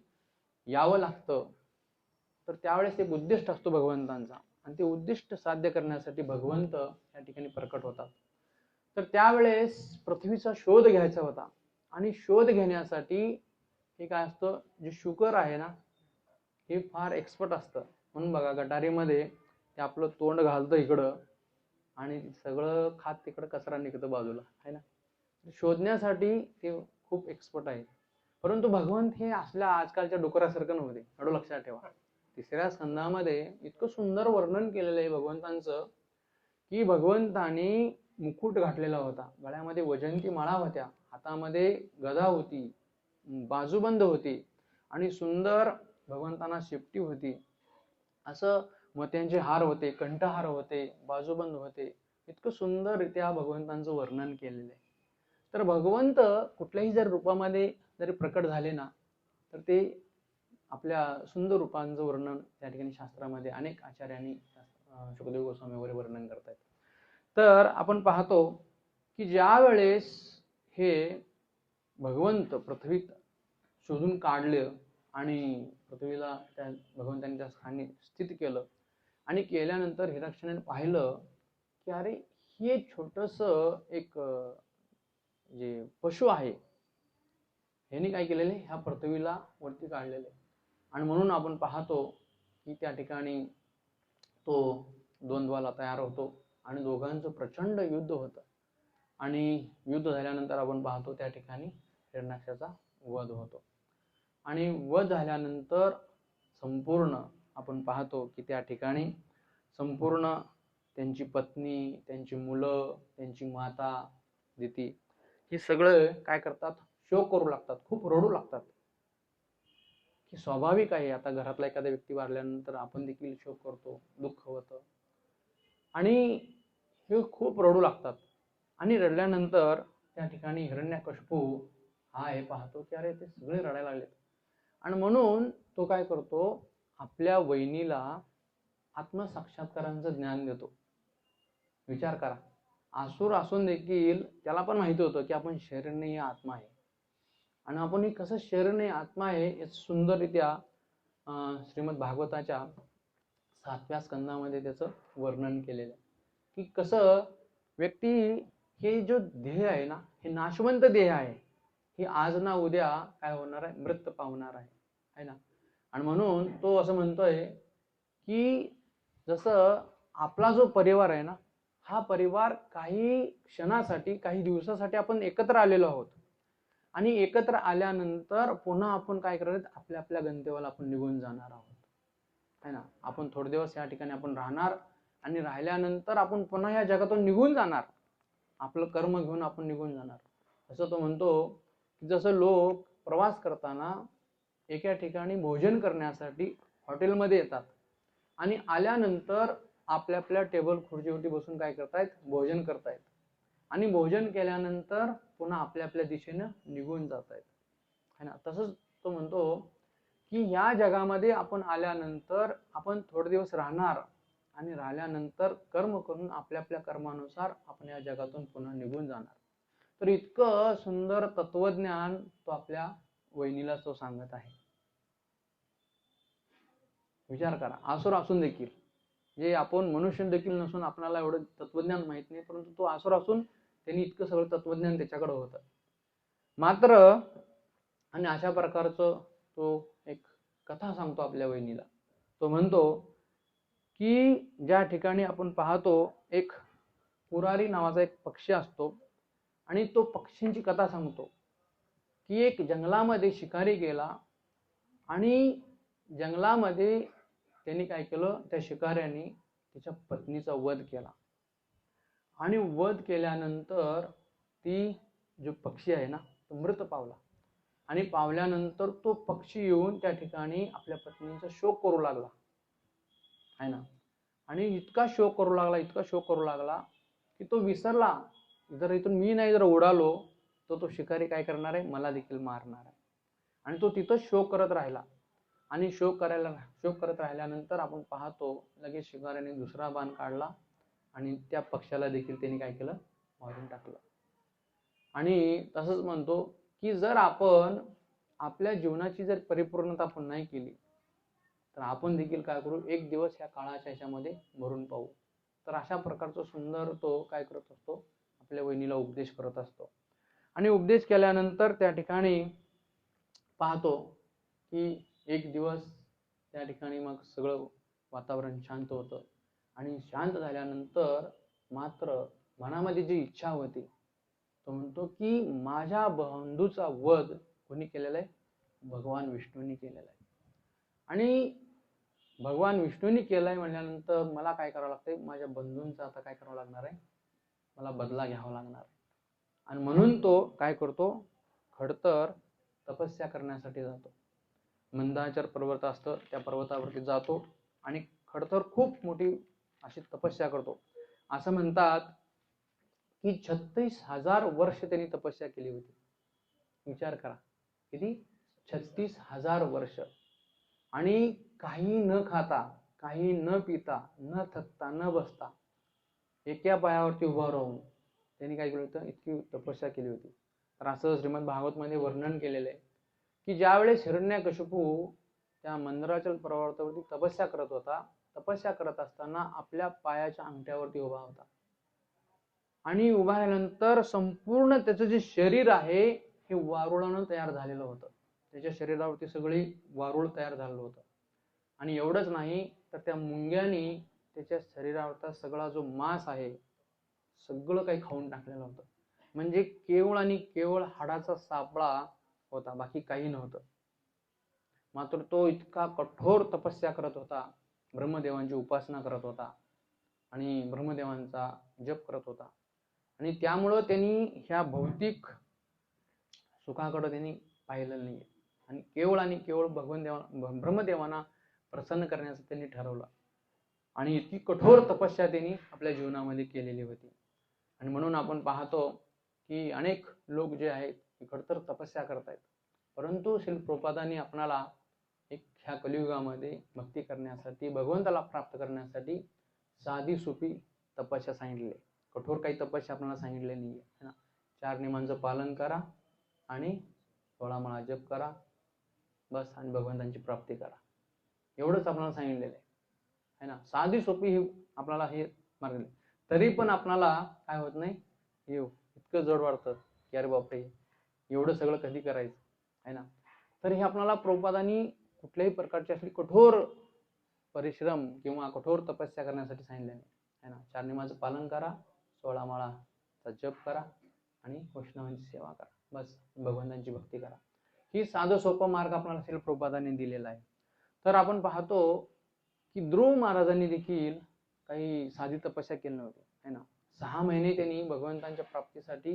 यावं लागतं तर त्यावेळेस एक उद्दिष्ट असतो भगवंतांचा, आणि ते उद्दिष्ट साध्य करण्यासाठी भगवंत या ठिकाणी प्रकट होतात. तर त्यावेळेस पृथ्वीचा शोध घ्यायचा होता, आणि शोध घेण्यासाठी हे काय असतं, जे शुकर आहे ना हे फार एक्सपर्ट असतं. म्हणून बघा गटारीमध्ये ते आपलं तोंड घालतं इकडं आणि सगळं खात तिकडं कचरा निघतं बाजूला, आहे ना. शोधण्यासाठी ते खूप एक्सपर्ट आहे. परंतु भगवंत हे असल्या आजकालच्या डुकरासारखं नव्हते, एवढं लक्षात ठेवा. 3ऱ्या स्कंदामध्ये इतकं सुंदर वर्णन केलेलं आहे भगवंतांचं की भगवंताने मुकुट घातलेला होता, गळ्यामध्ये वजंती माळा होत्या, हातामध्ये गदा होती, बाजूबंद होती आणि सुंदर भगवंतांना शेपटी होती, असं मोत्यांचे हार होते, कंठहार होते, बाजूबंद होते. इतकं सुंदररित्या भगवंतांचं वर्णन केलेलं आहे. तर भगवंत कुठल्याही जर रूपामध्ये जरी प्रकट झाले ना तर ते आपल्या सुंदर रूपांचं वर्णन त्या ठिकाणी शास्त्रामध्ये अनेक आचार्यांनी शुकदेव गोस्वामी वगैरे वर्णन करतात. तर आपण पाहतो की ज्या वेळेस हे भगवंत पृथ्वीत शोधून काढलं आणि पृथ्वीला त्या भगवंतांनी त्या स्थानी स्थित केलं आणि केल्यानंतर हिरण्याक्षाने पाहिलं की अरे हे छोटस एक जे पशु आहे ह्याने काय केलेले, ह्या पृथ्वीला वरती काढलेले. आणि म्हणून आपण पाहतो की त्या ठिकाणी तो द्वंद्वाला तयार होतो आणि दोघांचं प्रचंड युद्ध होतं. आणि युद्ध झाल्यानंतर आपण पाहतो त्या ठिकाणी हिरण्याक्षाचा वध होतो. आणि वध झाल्यानंतर संपूर्ण आपण पाहतो की त्या ठिकाणी संपूर्ण त्यांची पत्नी, त्यांची मुलं, त्यांची माता दिती हे सगळं काय करतात, शोक करू लागतात, खूप रडू लागतात. की स्वाभाविक आहे, आता घरातला एखादा व्यक्ती वारल्यानंतर आपण देखील शोक करतो, दुःख होतं आणि हे खूप रडू लागतात. आणि रडल्यानंतर त्या ठिकाणी हिरण्यकशिपू हा हे पाहतो की अरे ते सगळे रडायला लागलेत. आणि म्हणून तो काय करतो, आपल्या वहिनीला आत्मसाक्षात्कारांचं ज्ञान देतो. विचार करा, आसुर असून देखील त्याला पण माहिती होतं की आपण शरीर नाही, आत्मा आहे. आणि आपण कसं शरीर नाही आत्मा आहे हे सुंदररित्या श्रीमद भागवताच्या 7व्या स्कंदामध्ये त्याचं वर्णन केलेलं आहे. की कसं व्यक्ती हे जो देह आहे ना हे नाशवंत देह आहे, हे आज ना उद्या काय होणार आहे, मृत पावणार आहे ना. आणि म्हणून तो असं म्हणतोय की जसं आपला जो परिवार आहे ना हा परिवार काही क्षणासाठी, काही दिवसासाठी आपण एकत्र आलेलो आहोत आणि एकत्र आल्यानंतर पुन्हा आपण काय करत, आपल्या आपल्या गंतव्याला आपण निघून जाणार आहोत, है ना. आपण थोडे दिवस या ठिकाणी आपण राहणार आणि राहिल्यानंतर आपण पुन्हा या जगातून निघून जाणार, आपलं कर्म घेऊन आपण निघून जाणार. असं तो म्हणतो की जसं लोक प्रवास करताना एका ठिकाणी भोजन करण्यासाठी हॉटेलमध्ये येतात आणि आल्यानंतर आपल्या आपल्या टेबल खुर्चीवरती बसून काय करतायत, भोजन करतायत आणि भोजन केल्यानंतर पुन्हा आपल्या आपल्या दिशेनं निघून जात आहेत, है ना. तसंच तो म्हणतो की ह्या जगामध्ये आपण आल्यानंतर आपण थोडे दिवस राहणार आणि राहिल्यानंतर कर्म करून आपल्या आपल्या कर्मानुसार आपण या जगातून पुन्हा निघून जाणार. तर इतकं सुंदर तत्वज्ञान तो आपल्या वहिनीला तो सांगत आहे. विचार करा, आसुर असून देखील, जे आपण मनुष्य देखील नसून आपल्याला एवढं तत्वज्ञान माहित नाही, परंतु तो आसुर असून त्यांनी इतकं सगळं तत्वज्ञान त्याच्याकडे होतं मात्र. आणि अशा प्रकारचं तो एक कथा सांगतो आपल्या वहिनीला. तो म्हणतो की ज्या ठिकाणी आपण पाहतो एक पुरारी नावाचा एक पक्षी असतो आणि तो पक्षींची कथा सांगतो की एक जंगलामध्ये शिकारी गेला आणि जंगलामध्ये त्यांनी काय केलं, त्या शिकाऱ्याने त्याच्या पत्नीचा वध केला आणि वध केल्यानंतर ती जो पक्षी आहे ना तो मृत पावला. आणि पावल्यानंतर तो पक्षी येऊन त्या ठिकाणी आपल्या पत्नीचा शोक करू लागला, आहे ना. आणि इतका शोक करू लागला, इतका शोक करू लागला की तो विसरला, जर इथून मी नाही जर उडालो तर तो शिकारी काय करणार आहे, मला देखील मारणार आहे. आणि तो तिथं शोक करत राहिला आणि शोक करत राहिल्यानंतर आपण पाहतो लगेच शिकाऱ्याने दुसरा बाण काढला आणि त्या पक्षाला देखील त्यांनी काय केलं, मारून टाकलं. आणि तसंच म्हणतो की जर आपण आपल्या जीवनाची जर परिपूर्णता आपण नाही केली तर आपण देखील काय करू, एक दिवस ह्या काळाच्या ह्याच्यामध्ये मरून पाहू. तर अशा प्रकारचं सुंदर तो काय करत असतो, आपल्या वहिनीला उपदेश करत असतो. आणि उपदेश केल्यानंतर त्या ठिकाणी पाहतो की एक दिवस त्या ठिकाणी मग सगळं वातावरण शांत होतं आणि शांत झाल्यानंतर मात्र मनामध्ये जी इच्छा होती तो म्हणतो की माझ्या बंधूचा वध कोणी केलेला आहे? भगवान विष्णूंनी केलेला आहे. आणि भगवान विष्णूंनी केलाय म्हणल्यानंतर मला काय करावं लागतंय? माझ्या बंधूंचा आता काय करावं लागणार आहे? मला बदला घ्यावा लागणार. आणि म्हणून तो काय करतो? खडतर तपस्या करण्यासाठी जातो. मंदाचल पर्वत असतं, त्या पर्वतावरती जातो आणि खडतर खूप मोठी अशी तपस्या करतो. असं म्हणतात की 36,000 वर्ष त्यांनी तपस्या केली होती. विचार करा, किती? 36,000 वर्ष. आणि काही न खाता, काही न पिता, न थकता, न बसता एका पायावरती उभा राहून त्यांनी काय केलं होतं? इतकी तपस्या केली होती. तर असं श्रीमद भागवत मध्ये वर्णन केलेलं आहे की ज्यावेळेस हिरण्यकशिपू त्या मंदराचल पर्वतावरती तपस्या करत होता, तपस्या करत असताना आपल्या पायाच्या अंगठ्यावरती उभा होता आणि उभा राहिल्यानंतर संपूर्ण त्याचं जे शरीर आहे हे वारुळानं तयार झालेलं होतं. त्याच्या शरीरावरती सगळी वारुळ तयार झालेलं होतं. आणि एवढंच नाही तर त्या मुंग्यानी त्याच्या शरीरावरचा सगळा जो मांस आहे सगळं काही खाऊन टाकलेलं होतं. म्हणजे केवळ आणि केवळ हाडाचा सापळा होता, बाकी काही नव्हतं. मात्र तो इतका कठोर तपस्या करत होता, ब्रह्मदेवांची उपासना करत होता आणि ब्रह्मदेवांचा जप करत होता. आणि त्यामुळं त्यांनी ह्या भौतिक सुखाकडे त्यांनी पाहिलं नाही आणि केवळ ब्रह्मदेवांना प्रसन्न करण्याचं त्यांनी ठरवलं. आणि इतकी कठोर तपस्या त्यांनी आपल्या जीवनामध्ये केलेली होती. आणि म्हणून आपण पाहतो की अनेक लोक जे आहेत ते खडतर तपस्या करतायत, परंतु श्री प्रभुपादांनी आपणाला एक ह्या कलियुगामध्ये भक्ती करण्यासाठी, भगवंताला प्राप्त करण्यासाठी साधी सोपी तपस्या सांगितली. कठोर काही तपस्या आपल्याला सांगितले नाहीये, है ना. 4 नियमांचं पालन करा आणि 16 माळा जप करा बस, आणि भगवंतांची प्राप्ती करा, एवढंच आपल्याला सांगितलेलं आहे ना. साधी सोपी ही आपल्याला हे मार्ग. तरी पण आपल्याला काय होत नाही, हे इतकं जड वाटतं की अरे बापरे एवढं सगळं कधी करायचं, आहे ना. तर हे आपल्याला प्रभुपादांनी कुठल्याही प्रकारची अशी कठोर परिश्रम किंवा कठोर तपस्या करण्यासाठी सांगितले नाही, है ना. 4 नियमाचं पालन करा, 16 माळाचा जप करा आणि वैष्णवांची सेवा करा, बस, भगवंतांची भक्ती करा. ही साधं सोपं मार्ग आपल्याला श्री प्रभुपादांनी दिलेला आहे. तर आपण पाहतो की ध्रुव महाराजांनी देखील काही साधी तपस्या केली नव्हती, है ना. 6 महिने त्यांनी भगवंतांच्या प्राप्तीसाठी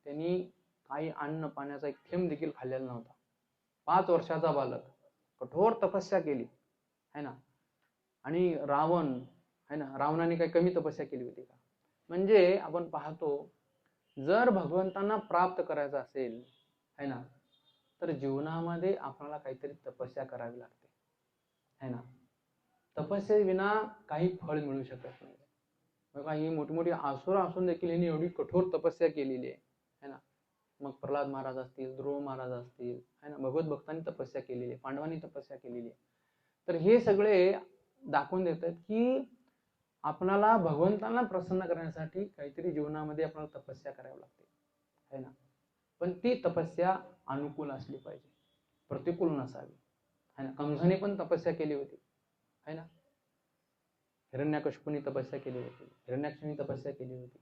त्यांनी काही अन्न पाण्याचा एक थेंब देखील खाल्लेला नव्हता. 5 वर्षाचा बालक कठोर तपस्या केली, है ना. आणि रावण, है ना, रावणाने काही कमी तपस्या केली होती का? म्हणजे आपण पाहतो जर भगवंतांना प्राप्त करायचं असेल, है ना, तर जीवनामध्ये आपल्याला काहीतरी तपस्या करावी लागते, है ना. तपस्येविना काही फळ मिळू शकत नाही. बघा, ही मोठी मोठी आसुर असून देखील यांनी एवढी कठोर तपस्या केलेली आहे, है ना. मग प्रल्हाद महाराज असतील, ध्रुव महाराज असतील, है ना, भगवत भक्तांनी तपस्या केलेली आहे, पांडवांनी तपस्या केलेली आहे. तर हे सगळे दाखवून देतात की आपल्याला भगवंतांना प्रसन्न करण्यासाठी काहीतरी जीवनामध्ये आपल्याला तपस्या करावी लागते, है ना. पण ती तपस्या अनुकूल असली पाहिजे, प्रतिकूल नसावी, है ना. कंसाने पण तपस्या केली होती, है ना. हिरण्यकशिपूंनी तपस्या केली होती, हिरण्याक्षाने तपस्या केली होती,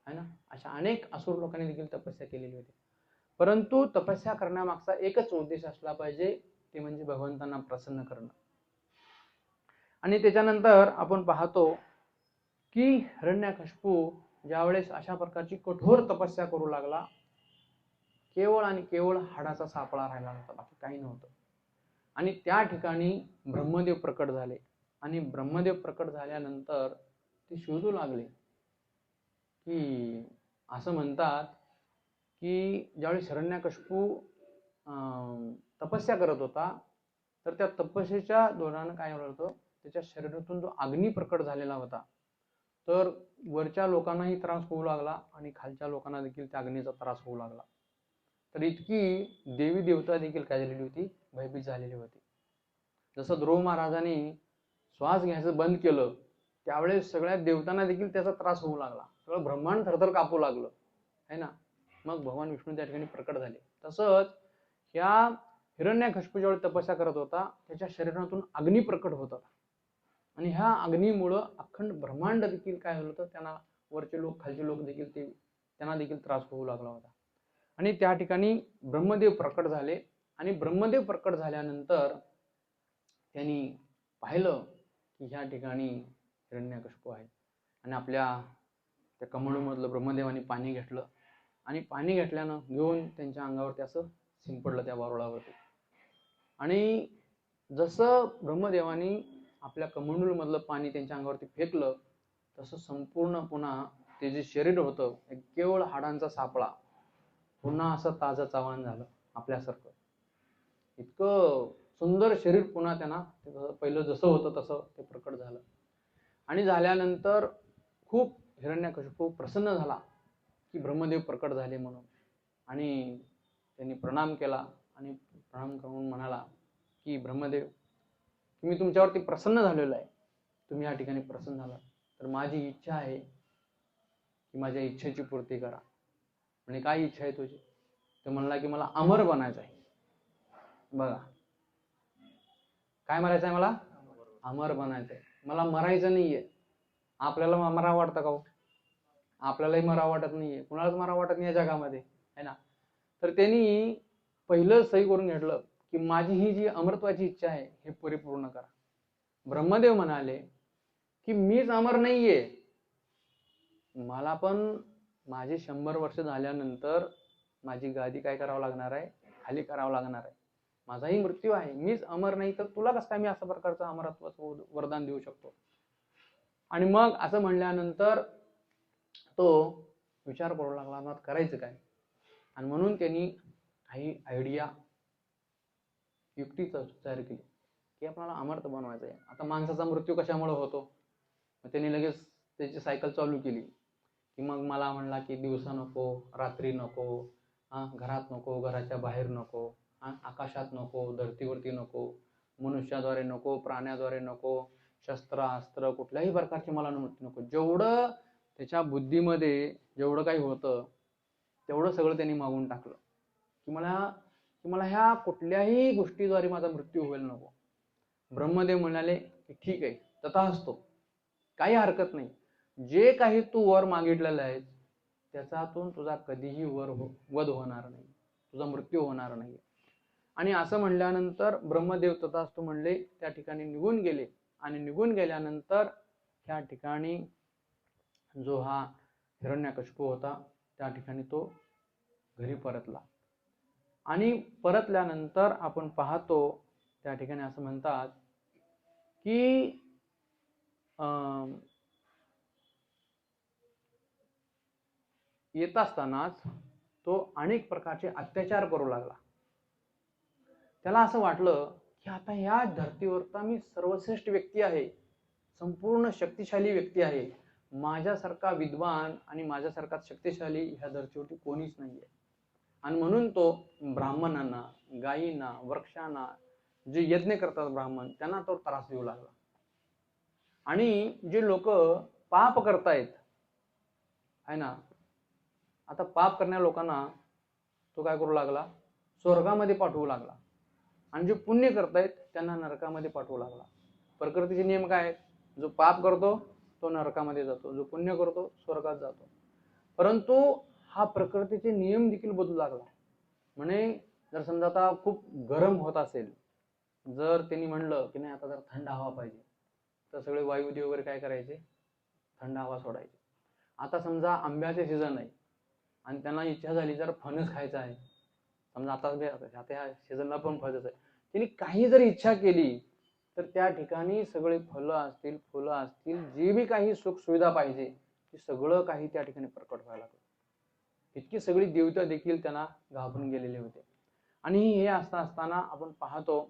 है ना. अशा अनेक असुर लोकांनी देखील तपस्या केलेली होती. परंतु तपस्या करण्यामागचा एकच उद्देश असला पाहिजे, ते म्हणजे भगवंतांना प्रसन्न करणं. आणि त्याच्यानंतर आपण पाहतो की हिरण्यकशिपू ज्यावेळेस अशा प्रकारची कठोर तपस्या करू लागला, केवळ आणि केवळ हाडाचा सापळा राहिला होता, बाकी काही नव्हतं. आणि त्या ठिकाणी ब्रह्मदेव प्रकट झाले आणि ब्रह्मदेव प्रकट झाल्यानंतर ते शोधू लागले की असं म्हणतात की ज्यावेळेस हिरण्यकशिपू तपस्या करत होता, तर त्या तपस्येच्या दौरान काय होतं, त्याच्या शरीरातून जो अग्नी प्रकट झालेला होता, तर वरच्या लोकांनाही त्रास होऊ लागला आणि खालच्या लोकांना देखील त्या अग्नीचा त्रास होऊ लागला. तर इतकी देवी देवता देखील काय झालेली होती, भयभीत झालेली होती. जसं ध्रुव महाराजांनी श्वास घ्यायचं बंद केलं, त्यावेळेस सगळ्या देवतांना देखील त्याचा त्रास होऊ लागला, सगळं ब्रह्मांड थरथर कापू लागलं, है ना. मग भगवान विष्णू त्या ठिकाणी प्रकट झाले. तसंच ह्या हिरण्यकशिपू ज्यावेळी तपस्या करत होता त्याच्या शरीरातून अग्नी प्रकट होत होता आणि ह्या अग्नीमुळं अखंड ब्रह्मांड देखील काय होत होतं, त्यांना वरचे लोक खालचे लोक देखील त्यांना देखील त्रास होऊ लागला होता. आणि त्या ठिकाणी ब्रह्मदेव प्रकट झाले आणि ब्रह्मदेव प्रकट झाल्यानंतर त्यांनी पाहिलं की ह्या ठिकाणी हिरण्यकशिपू आहे आणि आपल्या त्या कमळमधलं ब्रह्मदेवाने पाणी घेतलं आणि पाणी घेतल्यानं घेऊन त्यांच्या अंगावरती असं शिंपडलं त्या वारुळावरती. आणि जसं ब्रह्मदेवानी आपल्या कमंडलूमधलं पाणी त्यांच्या अंगावरती फेकलं तसं संपूर्ण पुन्हा ते जे शरीर होतं एक केवळ हाडांचा सापळा पुन्हा असं ताजं चव्हाण झालं आपल्यासारखं. इतकं सुंदर शरीर पुन्हा त्यांना पहिलं जसं होतं तसं ते प्रकट झालं. आणि झाल्यानंतर खूप हिरण्यकशिपू प्रसन्न झाला की ब्रह्मदेव प्रकट झाले म्हणून. आणि त्यांनी प्रणाम केला आणि प्रणाम करून म्हणाला की ब्रह्मदेव, मी तुमच्यावरती प्रसन्न झालेलो आहे, तुम्ही या ठिकाणी प्रसन्न झाला तर माझी इच्छा आहे की माझ्या इच्छेची पूर्ती करा. म्हणजे काय इच्छा आहे तुझी? तो म्हणला की मला अमर बनायचं आहे. बघा काय म्हणायचं आहे, मला अमर बनायचं आहे, मला मरायचं नाहीये. आपल्याला मरा वाटतं का हो? आपल्यालाही मरा वाटत नाहीये, कुणालाच मरा वाटत नाही या जगामध्ये, है ना. तर त्यांनी पहिलं सही करून घेतलं की माझी ही जी अमरत्वाची इच्छा आहे हे परिपूर्ण करा. ब्रह्मदेव म्हणाले की मीच अमर नाहीये, मला पण माझे 100 वर्ष झाल्यानंतर माझी गादी काय करावं लागणार आहे, खाली करावं लागणार आहे. माझाही मृत्यू आहे, मीच अमर नाही तर तुला कसं काय मी अशा प्रकारचं अमरत्वाचं वरदान देऊ शकतो. आणि मग असं म्हणल्यानंतर तो विचार करू लागला मग करायचं काय. आणि म्हणून त्यांनी काही आयडिया युक्तीचा तयार केली की आपल्याला अमर्त बनवायचं आहे. आता माणसाचा मृत्यू कशामुळे होतो, मग त्यांनी लगेच त्याची सायकल चालू केली की मग मला म्हणला की दिवसा नको, रात्री नको, घरात नको, घराच्या बाहेर नको, आकाशात नको, धरतीवरती नको, मनुष्याद्वारे नको, प्राण्याद्वारे नको, शस्त्र अस्त्र कुठल्याही प्रकारची मला मृत्यू नको. जेवढं त्याच्या बुद्धीमध्ये जेवढं काही होतं तेवढं सगळं त्यांनी मागून टाकलं की मला ह्या कुठल्याही गोष्टीद्वारे माझा मृत्यू होईल नको. ब्रह्मदेव म्हणाले की ठीक आहे, तथास्तु, काही हरकत नाही, जे काही तू वर मागितलेलं आहे त्याच्यातून तुझा कधीही वध होणार नाही, तुझा मृत्यू होणार नाही. आणि असं म्हणल्यानंतर ब्रह्मदेव तथास्तु म्हणले, त्या ठिकाणी निघून गेले. आणि निघून गेल्यानंतर त्या ठिकाणी जो हा हिरण्यकशिपू होता त्या ठिकाणी तो घरी परतला. आणि परतल्यानंतर आपण पाहतो त्या ठिकाणी असं म्हणतात की येत असतानाच तो अनेक प्रकारचे अत्याचार करू लागला. त्याला असं वाटलं की आता ह्या धर्तीवरचा मी सर्वश्रेष्ठ व्यक्ती आहे, संपूर्ण शक्तिशाली व्यक्ती आहे, माझ्यासारखा विद्वान आणि माझ्यासारखा शक्तिशाली ह्या धर्तीवरती कोणीच नाहीये. आणि म्हणून तो ब्राह्मणांना, गायींना, वृक्षांना, जे यज्ञ करतात ब्राह्मण, त्यांना तो त्रास देऊ लागला. आणि जे लोक पाप करतायत आहे ना, आता पाप करणाऱ्या लोकांना तो काय करू लागला, स्वर्गामध्ये पाठवू लागला. आणि जे पुण्य करतायत त्यांना नरकामध्ये पाठवू लागला. प्रकृतीचे नियम काय आहेत, जो पाप करतो तो नरकामध्ये जातो, जो पुण्य करतो स्वर्गात जातो. परंतु हा प्रकृतीचे नियम देखील बदलू लागला. म्हणे जर समजा आता खूप गरम होत असेल, जर त्यांनी म्हणलं की नाही आता जर थंड हवा पाहिजे, तर सगळे वायुदेव वगैरे काय करायचे, थंड हवा सोडायचे. आता समजा आंब्याचे सीझन आहे आणि त्यांना इच्छा झाली जर फणस खायचा आहे, समजा आता ह्या सीझनला पण फणस आहे, त्यांनी काही जर इच्छा केली तर त्या ठिकाणी सगळे फळं असतील, फुलं असतील, जे बी काही सुख सुविधा पाहिजे ते सगळं काही त्या ठिकाणी प्रकट व्हायला लागलं. इतकी सगळी देवता देखील त्यांना घाबरून गेलेले होते. आणि हे असताना आपण पाहतो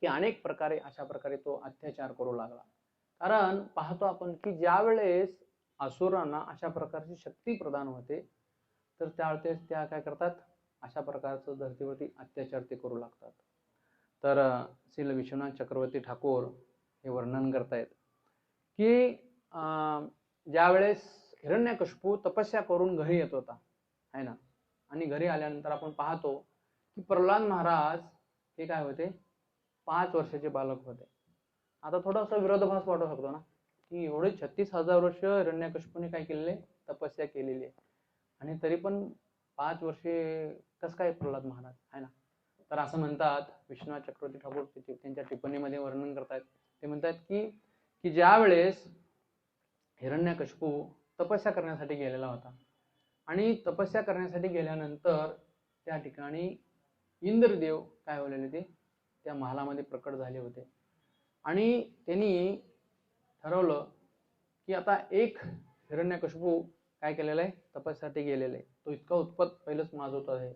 की अनेक प्रकारे अशा प्रकारे तो अत्याचार करू लागला. कारण पाहतो आपण की ज्या वेळेस असुरांना अशा प्रकारची शक्ती प्रदान होते तर त्यावेळेस त्या काय करतात, अशा प्रकारचं धर्तीवरती अत्याचार ते करू लागतात. तर श्रील विश्वनाथ चक्रवर्ती ठाकूर हे वर्णन करतायत की ज्या वेळेस हिरण्यकशिपू तपस्या करून घरी येत होता आहे ना, आणि घरी आल्यानंतर आपण पाहतो की प्रल्हाद महाराज हे काय होते, 5 वर्षाचे बालक होते. आता थोडासा विरोधाभास वाटू शकतो ना, की एवढे 36,000 वर्ष हिरण्यकशिपूने काय केलेले, तपस्या केलेली आहे, आणि तरी पण 5 वर्षे कसं काय प्रल्हाद महाराज आहे ना. तर असं म्हणतात, विश्वनाथ चक्रवर्ती ठाकूर त्यांच्या टिप्पणीमध्ये वर्णन करतायत. ते म्हणतात की की ज्या वेळेस हिरण्यकशिपू तपस्या करण्यासाठी गेलेला होता, आणि तपस्या करण्यासाठी गेल्यानंतर त्या ठिकाणी इंद्रदेव काय होलेले ते त्या महालामध्ये प्रकट झाले होते, आणि त्यांनी ठरवलं की आता एक हिरण्यकशिपू काय केलेला आहे, तपस्यासाठी गेलेला आहे, तो इतका उत्पत पहिलंच माजवत आहे,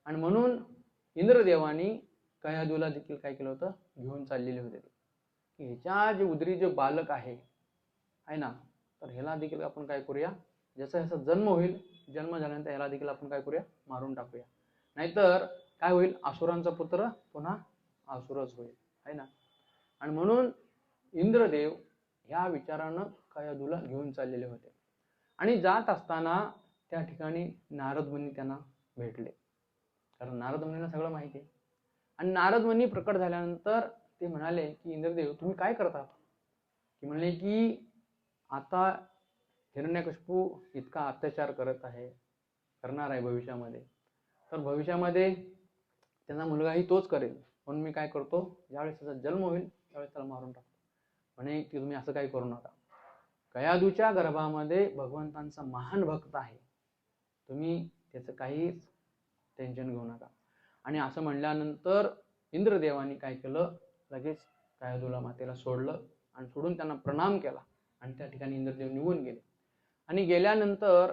आणि म्हणून इंद्रदेवानी कयाधूला देखील काय केलं होतं, घेऊन चाललेले होते की ह्याच्या जे उदरी जे बालक आहे ना, तर ह्याला देखील आपण काय करूया, जसा ह्याचा जन्म होईल, जन्म झाल्यानंतर ह्याला देखील आपण काय करूया, मारून टाकूया, नाहीतर काय होईल, असुरांचा पुत्र पुन्हा असुरच होईल आहे ना. आणि म्हणून इंद्रदेव ह्या विचारानं कयाधूला घेऊन चाललेले होते, आणि जात असताना त्या ठिकाणी नारद मुनी त्यांना भेटले, कारण नारद मुनींना सगळं माहिती आहे. आणि नारद मुनी प्रकट झाल्यानंतर ते म्हणाले की इंद्रदेव तुम्ही काय करतात, की म्हणले की आता हिरण्यकशिपू इतका अत्याचार करत आहे, करणार आहे भविष्यामध्ये, तर भविष्यामध्ये त्यांचा मुलगाही तोच करेल, म्हणून मी काय करतो, ज्यावेळेस त्याचा जन्म होईल त्यावेळेस त्याला मारून टाकतो. म्हणे की तुम्ही असं काही करू नका, कयाधूच्या गर्भामध्ये भगवंतांचा महान भक्त आहे, तुम्ही त्याचं काहीच टेन्शन घेऊ नका. आणि असं म्हणल्यानंतर इंद्रदेवानी काय केलं, लगेच कयाधूला मातेला सोडलं, आणि सोडून त्यांना प्रणाम केला, आणि त्या ठिकाणी इंद्रदेव निघून गेले. आणि गेल्यानंतर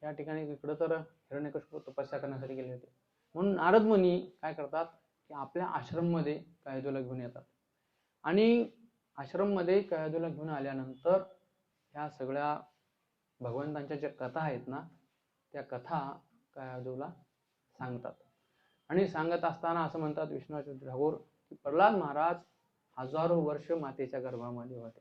त्या ठिकाणी इकडं तर हिरण्यकशिपू तपस्या करण्यासाठी गेले होते, म्हणून नारद मुनी काय करतात की आपल्या आश्रममध्ये कयाधूला घेऊन येतात, आणि आश्रममध्ये कयाधूला घेऊन आल्यानंतर ह्या सगळ्या भगवंतांच्या ज्या कथा आहेत ना, त्या कथा कयाधूला सांगतात. आणि सांगत असताना असं म्हणतात विश्वनाथ ठाकूर की प्रल्हाद महाराज हजारो वर्ष मातेच्या गर्भामध्ये होते.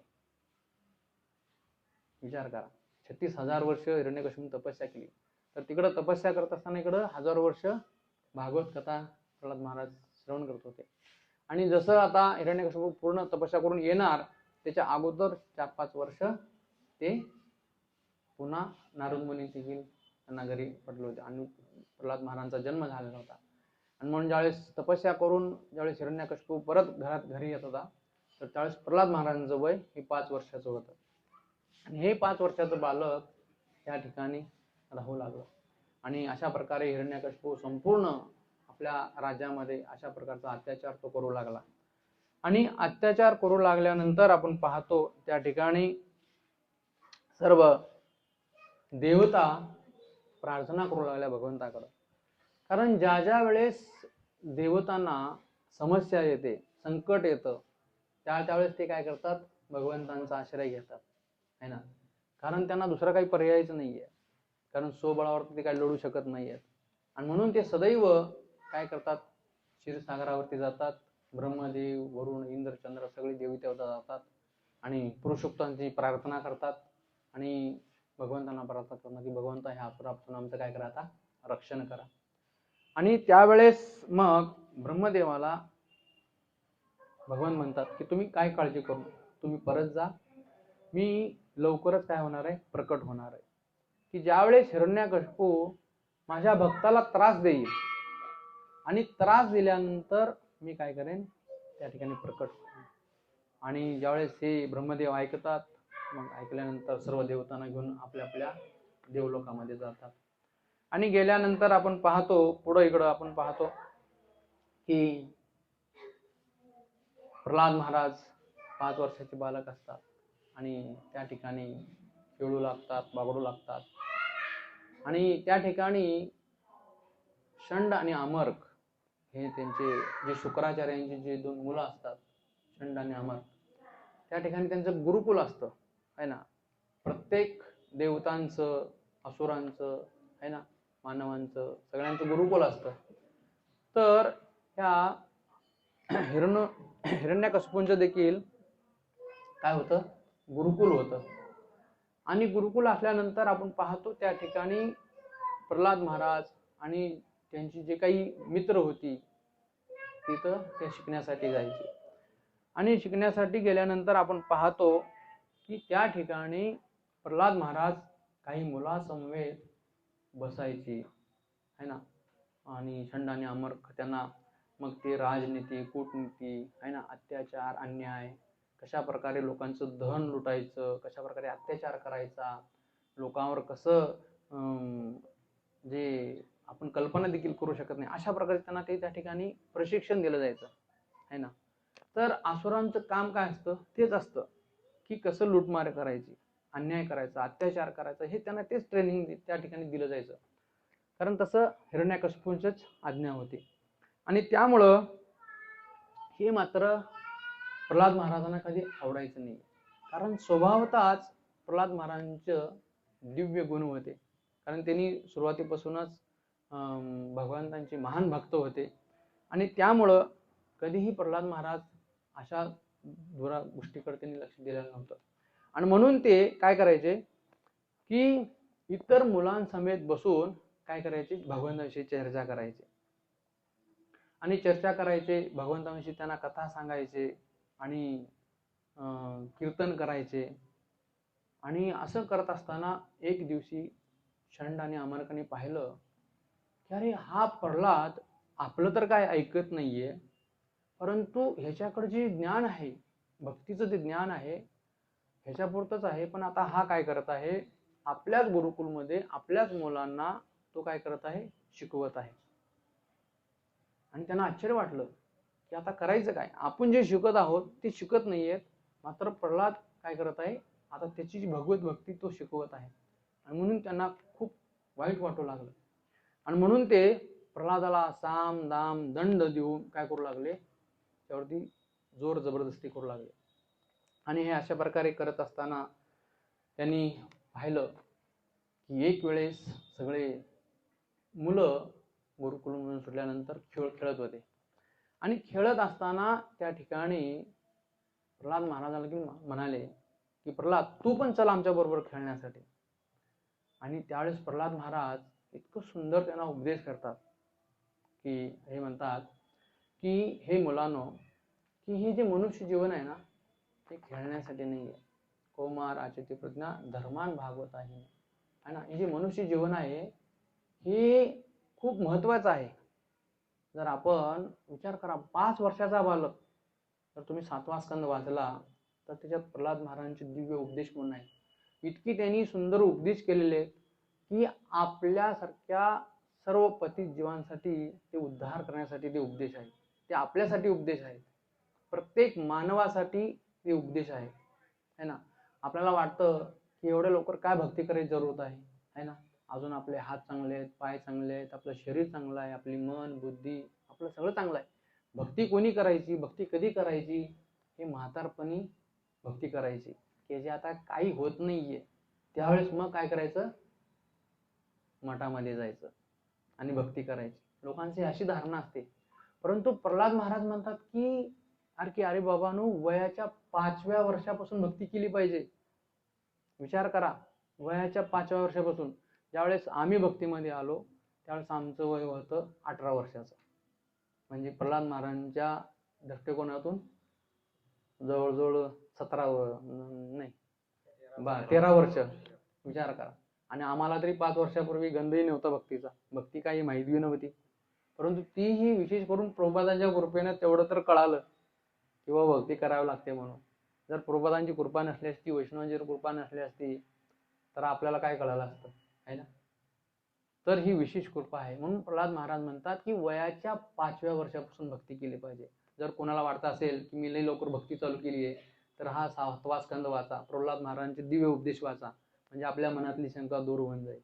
विचार करा, 36,000 वर्ष हिरण्यकशिपूने तपस्या केली, तर तिकडं तपस्या करत असताना इकडं हजारो वर्ष भागवत कथा प्रल्हाद महाराज श्रवण करत होते. आणि जसं आता हिरण्यकशिपू पूर्ण तपस्या करून येणार त्याच्या अगोदर 4-5 वर्ष ते पुन्हा नारद मुनी देखील त्यांना घरी पडले होते, आणि प्रल्हाद महाराजांचा जन्म झालेला होता. आणि म्हणून ज्यावेळेस तपस्या करून ज्यावेळेस हिरण्यकशिपू परत घरी येत होता, तर त्यावेळेस प्रल्हाद महाराजांचं वय हे 5 वर्षाचं होतं, आणि हे 5 वर्षाचं बालक त्या ठिकाणी राहू लागलं. आणि अशा प्रकारे हिरण्यकशिपू संपूर्ण आपल्या राज्यामध्ये अशा प्रकारचा अत्याचार तो करू लागला. आणि अत्याचार करू लागल्यानंतर आपण पाहतो त्या ठिकाणी सर्व देवता प्रार्थना करू लागल्या भगवंताकडे, कारण ज्या ज्या वेळेस देवतांना समस्या येते, संकट येतं, त्यावेळेस ते काय करतात, भगवंतांचा आश्रय घेतात है ना, कारण त्यांना दुसरा काही पर्यायच नाहीये, कारण स्वबळावरती ते काही लढू शकत नाहीयेत. आणि म्हणून ते सदैव काय करतात, क्षीरसागरावरती जातात, ब्रह्मदेव, वरुण, इंद्र, चंद्र सगळे देवदेवता जातात, आणि पुरुषोत्तांची प्रार्थना करतात, आणि भगवंतांना प्रार्थना करतात की भगवंता ह्या असुरापासून आमचं काय करा, आता रक्षण करा. आणि त्यावेळेस मग ब्रह्मदेवाला भगवान म्हणतात की तुम्ही काय काळजी करू, तुम्ही परत जा, मी लवकरच काय होणार आहे, प्रकट होणार आहे. की ज्यावेळेस हिरण्यकशिपू माझ्या भक्ताला त्रास देईल, आणि त्रास दिल्यानंतर मी काय करेन, त्या ठिकाणी प्रकट होईल. आणि ज्यावेळेस हे ब्रह्मदेव ऐकतात, मग ऐकल्यानंतर सर्व देवतांना घेऊन आपल्या आपल्या देवलोकामध्ये जातात. आणि गेल्यानंतर आपण पाहतो पुढं इकडं आपण पाहतो की प्रल्हाद महाराज 5 वर्षाचे बालक असतात, आणि त्या ठिकाणी खेळू लागतात, बागडू लागतात. आणि त्या ठिकाणी षंड आणि अमर्क हे त्यांचे जे शुक्राचार्यांची जे 2 मुलं असतात, षंड आणि अमर्क, त्या ठिकाणी त्यांचं गुरुकुल असतं है ना. प्रत्येक देवतांचं, असुरांचं है ना, मानवांचं सगळ्यांचं गुरुकुल असतं. तर ह्या हिरण्यकशिपूंचं देखील काय होतं, गुरुकुल होतं. आणि गुरुकुल असल्यानंतर आपण पाहतो त्या ठिकाणी प्रल्हाद महाराज आणि त्यांची जे काही मित्र होती, तिथं ते शिकण्यासाठी जायचे. आणि शिकण्यासाठी गेल्यानंतर आपण पाहतो की त्या ठिकाणी प्रल्हाद महाराज काही मुलासमवेत बसायचे है ना. आणि छंद आणि अमर्क त्यांना मग ते राजनीती, कूटनीती है ना, अत्याचार, अन्याय, कशा प्रकारे लोकांचं धन लुटायचं, कशा प्रकारे अत्याचार करायचा, लोकांवर कसं जे आपण कल्पना देखील करू शकत नाही अशा प्रकारे त्यांना ते त्या ठिकाणी प्रशिक्षण दिलं जायचं है ना. तर असुरांचं काम काय असतं, तेच असतं की कसं लूटमार करायची, अन्याय करायचा, अत्याचार करायचा, हे त्यांना तेच ट्रेनिंग त्या ठिकाणी दिलं जायचं. कारण तसं हिरण्याकशिपूंचीच आज्ञा होती. आणि त्यामुळं हे मात्र प्रल्हाद महाराजांना कधी आवडायचं नाही. कारण स्वभावतःच प्रल्हाद महाराजांचं दिव्य गुण होते. कारण त्यांनी सुरुवातीपासूनच भगवंतांचे महान भक्त होते. आणि त्यामुळं कधीही प्रल्हाद महाराज अशा दुरा गोष्टीकडे त्यांनी लक्ष दिलेलं नव्हतं. आणि म्हणून ते काय करायचे की इतर मुलांसमेत बसून काय करायचे, भगवंताविषयी चर्चा करायचे. आणि चर्चा करायचे, भगवंताविषयी त्यांना कथा सांगायचे आणि कीर्तन करायचे. आणि असं करत असताना एक दिवशी छंड आणि अमरकाने पाहिलं की अरे हा प्रल्हाद आपलं तर काय ऐकत नाहीये, परंतु ह्याच्याकडे जे ज्ञान आहे, भक्तीचं जे ज्ञान आहे ह्याच्यापुरतंच आहे, पण आता हा काय करत आहे, आपल्याच गुरुकुलमध्ये आपल्याच मुलांना तो काय करत आहे, शिकवत आहे. आणि त्यांना आश्चर्य वाटलं की आता करायचं काय, आपण जे शिकत आहोत ते शिकत नाहीयेत, मात्र प्रल्हाद काय करत आहे, आता त्याची जी भगवत भक्ती तो शिकवत आहे. आणि म्हणून त्यांना खूप वाईट वाटू लागलं. आणि म्हणून ते प्रल्हादाला साम दाम दंड देऊन काय करू लागले, त्यावरती जोर जबरदस्ती करू लागले. आणि हे अशा प्रकारे करत असताना त्यांनी पाहिलं की एक वेळेस सगळे मुलं गुरुकुलमधून सुटल्यानंतर खेळत होते. आणि खेळत असताना त्या ठिकाणी प्रल्हाद महाराजाला म्हणाले की प्रल्हाद तू पण चल आमच्या बरोबर खेळण्यासाठी. आणि त्यावेळेस प्रल्हाद महाराज इतकं सुंदर त्यांना उपदेश करतात की हे म्हणतात की हे मुलांनो, की हे जे मनुष्य जीवन आहे ना ते खेळण्यासाठी नाही आहे. कौमार आचेती प्रज्ञा धर्मान भागवत आहे ना. हे जे मनुष्य जीवन आहे हे खूप महत्वाचं आहे. जर आपण विचार करा, 5 वर्षाचा बालक, जर तुम्ही 7वा स्कंद वाचला तर त्याच्यात प्रल्हाद महाराजांचे दिव्य उपदेश म्हणून आहे. इतकी त्यांनी सुंदर उपदेश केलेले की आपल्यासारख्या सर्व पतित जीवांसाठी ते उद्धार करण्यासाठी ते उपदेश आहे. ते आपल्यासाठी उपदेश आहेत, प्रत्येक मानवासाठी ते उपदेश आहे है ना. आपल्याला वाटतं की एवढ्या लवकर काय भक्ती करायची जरूरत आहे है ना. अजून आपले हात चांगले आहेत, पाय चांगले आहेत, आपलं शरीर चांगलं आहे, आपली मन बुद्धी आपलं सगळं चांगलं आहे. भक्ती कोणी करायची, भक्ती कधी करायची, हे म्हातारपणी भक्ती करायची, की जे आता काही होत नाहीये त्यावेळेस मग काय करायचं, मठामध्ये जायचं आणि भक्ती करायची. लोकांची अशी धारणा असते. परंतु प्रल्हाद महाराज म्हणतात की अरे बाबांनो, वयाच्या 5व्या वर्षापासून भक्ती केली पाहिजे. विचार करा, वयाच्या 5व्या वर्षापासून. ज्यावेळेस आम्ही भक्तीमध्ये आलो त्यावेळेस आमचं वय होतं 18 वर्षाचं. म्हणजे प्रल्हाद महाराजांच्या दृष्टिकोनातून जवळजवळ 13 वर्ष विचार करा. आणि आम्हाला तरी 5 वर्षापूर्वी गंधही नव्हता भक्तीचा, भक्ती काही माहिती नव्हती. परंतु तीही विशेष करून प्रभुपादांच्या कृपेने तेवढं तर कळालं किंवा भक्ती करावी लागते म्हणून. जर प्रभुपादांची कृपा नसली असती, वैष्णवांची कृपा नसली असती तर आपल्याला काय कळालं असतं है ना. तर ही विशेष कृपा आहे. म्हणून प्रल्हाद महाराज म्हणतात की वयाच्या 5व्या वर्षापासून भक्ती केली पाहिजे. जर कोणाला वाटतं असेल की मी लई लवकर भक्ती चालू केली आहे तर हा 7वा स्कंद वाचा, प्रल्हाद महाराजांचे दिव्य उपदेश वाचा, म्हणजे आपल्या मनातली शंका दूर होऊन जाईल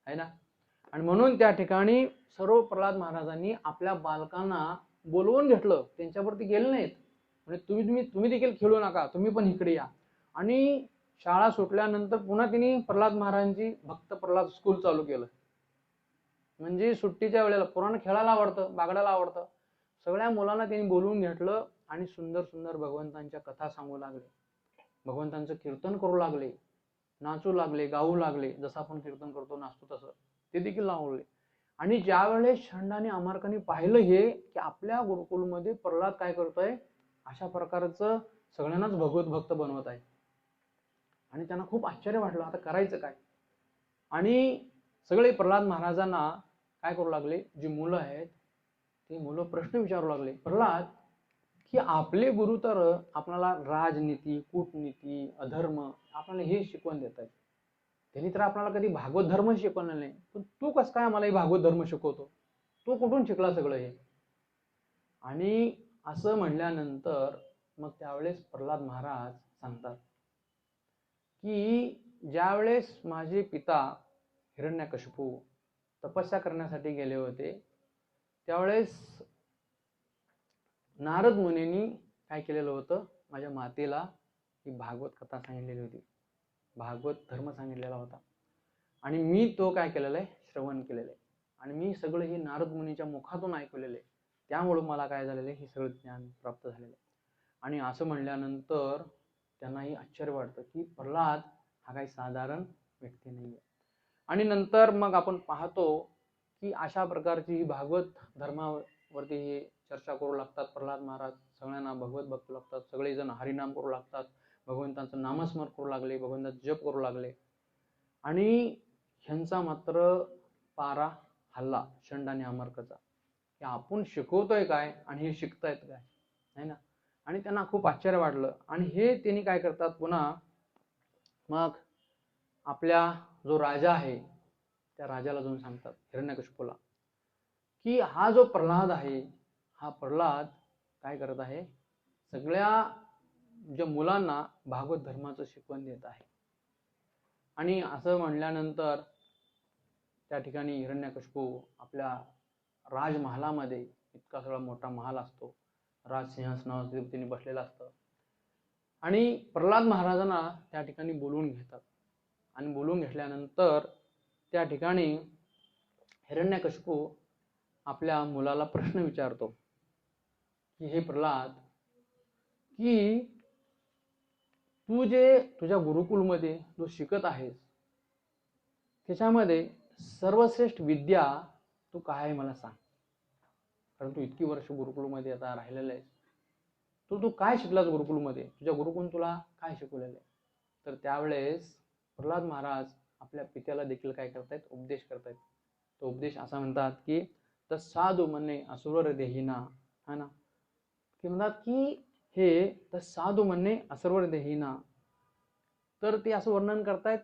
है ना. आणि म्हणून त्या ठिकाणी सर्व प्रल्हाद महाराजांनी आपल्या बालकांना बोलवून घेतलं, त्यांच्यावरती गेले नाहीत. म्हणजे तुम्ही देखील खेळू नका, तुम्ही पण इकडे या. आणि शाळा सुटल्यानंतर पुन्हा त्यांनी प्रल्हाद महाराजांची भक्त प्रल्हाद स्कूल चालू केलं. म्हणजे सुट्टीच्या वेळेला पुराण खेळायला आवडतं, बागडायला आवडतं, सगळ्या मुलांना त्यांनी बोलवून घेतलं आणि सुंदर सुंदर भगवंतांच्या कथा सांगू लागले, भगवंतांचं कीर्तन करू लागले, नाचू लागले, गाऊ लागले. जसं आपण कीर्तन करतो नाचतो तसं ते देखील लावले. आणि ज्यावेळेस षंड आणि अमारकाने पाहिलं हे की आपल्या गुरुकुलमध्ये प्रल्हाद काय करतोय, अशा प्रकारचं सगळ्यांनाच भगवत भक्त बनवत आहे, आणि त्यांना खूप आश्चर्य वाटलं, आता करायचं काय. आणि सगळे प्रल्हाद महाराजांना काय करू लागले, जी मुलं आहेत ते मुलं प्रश्न विचारू लागले, प्रल्हाद की आपले गुरु तर आपल्याला राजनीती, कूटनीती, अधर्म आपल्याला हे शिकवण देत आहेत, त्यांनी तर आपल्याला कधी भागवत धर्म शिकवला नाही, पण तू कसं काय आम्हाला भागवत धर्म शिकवतो, तू कुठून शिकला सगळं हे. आणि असं म्हणल्यानंतर मग त्यावेळेस प्रल्हाद महाराज सांगतात की ज्यावेळेस माझे पिता हिरण्यकशिपू तपस्या करण्यासाठी गेले होते, त्यावेळेस नारद मुनींनी काय केलेलं होतं, माझ्या मातेला ही भागवत कथा सांगितलेली होती, भागवत धर्म सांगितलेला होता, आणि मी तो काय केलेला आहे, श्रवण केलेलं आहे, आणि मी सगळं हे नारद मुनीच्या मुखातून ऐकलेलं आहे, त्यामुळे मला काय झालेलं आहे, हे सगळं ज्ञान प्राप्त झालेलं आहे. आणि असं म्हणल्यानंतर त्यांनाही आश्चर्य वाटतं की प्रल्हाद हा काही साधारण व्यक्ती नाही आहे. आणि नंतर मग आपण पाहतो की अशा प्रकारची ही भागवत धर्मावरती ही चर्चा करू लागतात प्रल्हाद महाराज, सगळ्यांना भगवत भक्त लागतात, सगळेजण हरिनाम करू लागतात, भगवंतांचं नामस्मरण करू लागले, भगवंताचा जप करू लागले, आणि ह्यांचा मात्र पारा हल्ला षंड आणि अमारकाचा, की आपण शिकवतोय काय आणि हे शिकतायत काय, नाही ना. आणि त्यांना खूप आश्चर्य वाटलं, आणि हे त्यांनी काय करतात, पुन्हा मग आपल्या जो राजा आहे त्या राजाला जाऊन सांगतात, हिरण्यकशिपूला, की हा जो प्रल्हाद आहे, हा प्रल्हाद काय करत आहे, सगळ्या ज्या मुलांना भागवत धर्माचं शिकवण देत आहे. आणि असं म्हणल्यानंतर त्या ठिकाणी हिरण्यकशिपू आपल्या राजमहालामध्ये, इतका सगळा मोठा महाल असतो, राजसिंहासनावर तिने बसलेला असतं, आणि प्रल्हाद महाराजांना त्या ठिकाणी बोलवून घेतात, आणि बोलवून घेतल्यानंतर त्या ठिकाणी हिरण्यकशिपू आपल्या मुलाला प्रश्न विचारतो की हे प्रल्हाद, की तू जे तुझ्या गुरुकुलमध्ये जो शिकत आहेस त्याच्यामध्ये सर्वश्रेष्ठ विद्या तू काय आहे मला सांग, कारण तू इतकी वर्ष गुरुकुलमध्ये आता राहिलेला आहेस, तू काय शिकलास गुरुकुलमध्ये, तुझ्या गुरुकुल तुला काय शिकवलेलं आहे. तर त्यावेळेस प्रल्हाद महाराज आपल्या पित्याला देखील काय करतायत, उपदेश करतायत. तो उपदेश असा म्हणतात की तत्साधू म्हणणे असुर देहिना, है ना, की म्हणतात की हे तत्साधू म्हणणे असुर देहिना, तर ते असं वर्णन करतायत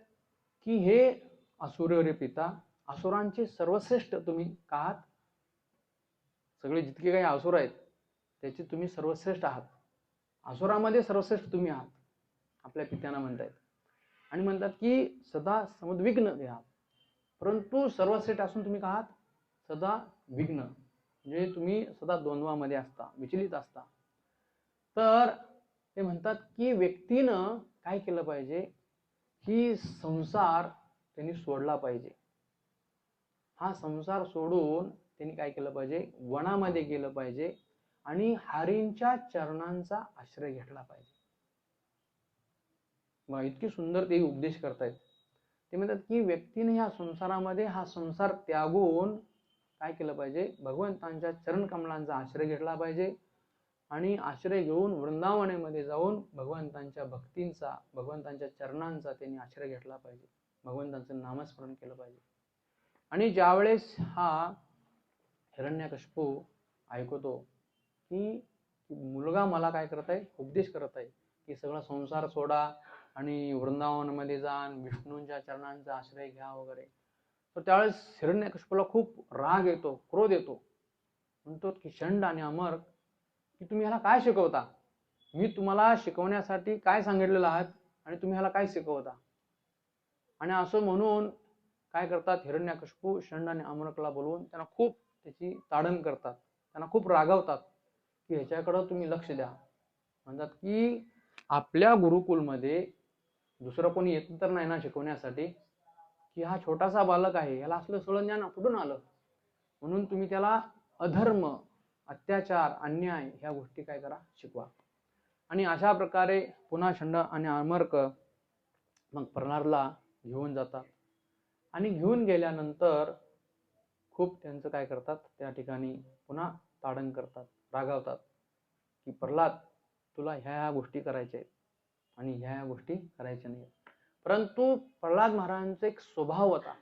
की हे असुर रे पिता, असुरांचे सर्वश्रेष्ठ तुम्ही का आहात, सगळे जितके काही असुर आहेत त्याचे तुम्ही सर्वश्रेष्ठ आहात, असुरामध्ये सर्वश्रेष्ठ तुम्ही आहात, आपल्या पित्यांना म्हणतायत. आणि म्हणतात की सदा समुद्विग्न द्या, परंतु सर्वश्रेष्ठ असून तुम्ही का आहात, सदा विघ्न, म्हणजे तुम्ही सदा द्वंद्वामध्ये असता, विचलित असता. तर ते म्हणतात की व्यक्तीनं काय केलं पाहिजे, की संसार त्यांनी सोडला पाहिजे, हा संसार सोडून त्यांनी काय केलं पाहिजे, वनामध्ये गेलं पाहिजे, आणि हरींच्या चरणांचा आश्रय घेतला पाहिजे. मग इतकी सुंदर ते उपदेश करतायत. ते म्हणतात की व्यक्तीने ह्या संसारामध्ये हा संसार त्यागून काय केलं पाहिजे, भगवंतांच्या चरण कमलांचा आश्रय घेतला पाहिजे, आणि आश्रय घेऊन वृंदावनामध्ये जाऊन भगवंतांच्या भक्तींचा, भगवंतांच्या चरणांचा त्यांनी आश्रय घेतला पाहिजे, भगवंतांचं नामस्मरण केलं पाहिजे. आणि ज्यावेळेस हा हिरण्यकशिपू ऐकतो की मुलगा मला काय करत आहे, उपदेश करत आहे की सगळा संसार सोडा आणि वृंदावनामध्ये जाण, विष्णूंच्या चरणांचा आश्रय घ्या वगैरे, तर त्यावेळेस हिरण्यकशिपूला खूप राग येतो, क्रोध येतो, म्हणतो की षंड आणि अमारक, की तुम्ही ह्याला काय शिकवता, मी तुम्हाला शिकवण्यासाठी काय सांगितलेलं आहात आणि तुम्ही ह्याला काय शिकवता. आणि असं म्हणून काय करतात, हिरण्यकशिपू षंड आणि अमारकला बोलवून त्यांना खूप त्याची ताडण करतात, त्यांना खूप रागवतात की ह्याच्याकडं तुम्ही लक्ष द्या. म्हणतात की आपल्या गुरुकुलमध्ये दुसरं कोणी येत तर नाही ना शिकवण्यासाठी, की हा छोटासा बालक आहे, याला असलं सगळं ज्ञान कुठून आलं, म्हणून तुम्ही त्याला अधर्म, अत्याचार, अन्याय ह्या गोष्टी काय करा, शिकवा. आणि अशा प्रकारे पुन्हा षंड आणि अमारक मग प्रल्हादला घेऊन जातात, आणि घेऊन गेल्यानंतर खूप त्यांचं काय करतात, त्या ठिकाणी पुन्हा ताडण करतात, रागावतात की प्रल्हाद तुला ह्या गोष्टी करायच्या आहेत आणि ह्या गोष्टी करायच्या नाही. परंतु प्रल्हाद महाराजांचा एक स्वभाव होता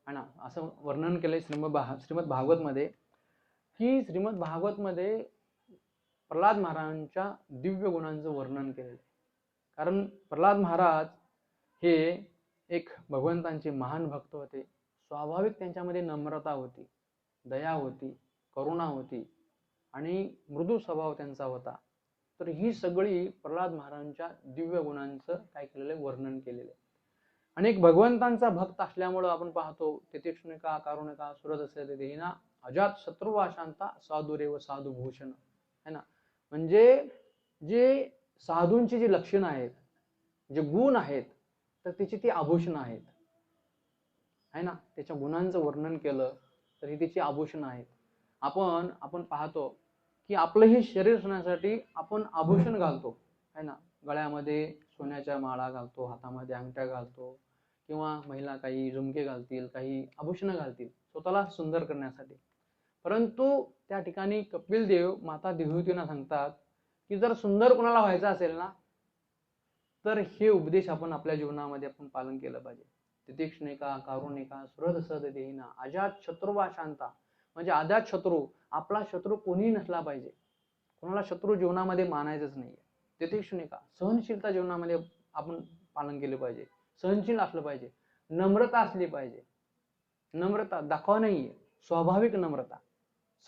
है ना. असं वर्णन केलंय श्रीमद भागवत मध्ये, की श्रीमद भागवत मध्ये प्रल्हाद महाराजांच्या दिव्य गुणांचं वर्णन केलेलं. कारण प्रल्हाद महाराज हे एक भगवंतांचे महान भक्त होते. स्वाभाविक त्यांच्यामध्ये नम्रता होती, दया होती, करुणा होती आणि मृदू स्वभाव त्यांचा होता. तर ही सगळी प्रल्हाद महाराजांच्या दिव्य गुणांचं काय केलेलं वर्णन केलेलं आहे. आणि एक भगवंतांचा भक्त असल्यामुळं आपण पाहतो तितिक्षणिका कारुणिका सुरदस्य देहिना अजात शत्रुवा शांता साधुरेव साधू भूषण है ना. म्हणजे जे साधूंची जी लक्षणं आहेत, जे गुण आहेत, तर त्याची ती आभूषणं आहेत है ना. त्याच्या गुणांचं वर्णन केलं तर ही त्याची आभूषणं आहेत. आपण पाहतो की आपलं हे शरीर होण्यासाठी आपण आभूषण घालतो है ना. गळ्यामध्ये सोन्याच्या माळा घालतो, हातामध्ये अंगठ्या घालतो, किंवा महिला काही झुमके घालतील, काही आभूषणं घालतील स्वतःला सुंदर करण्यासाठी. परंतु त्या ठिकाणी कपिल देव माता देवहूतींना सांगतात की जर सुंदर कोणाला व्हायचं असेल ना, तर हे उपदेश आपण आपल्या जीवनामध्ये आपण पालन केलं पाहिजे. तितिक्षणिका कारुणिका सुरद देहिना अजात शत्रुवा शांता. म्हणजे अजात शत्रू, आपला शत्रू कोणीही नसला पाहिजे, कोणाला शत्रू जीवनामध्ये मानायचंच नाहीये. तितिक्षणिका सहनशीलता जीवनामध्ये आपण पालन केले पाहिजे, सहनशील असलं पाहिजे, नम्रता असली पाहिजे. नम्रता दाखवा नाहीये, स्वाभाविक नम्रता,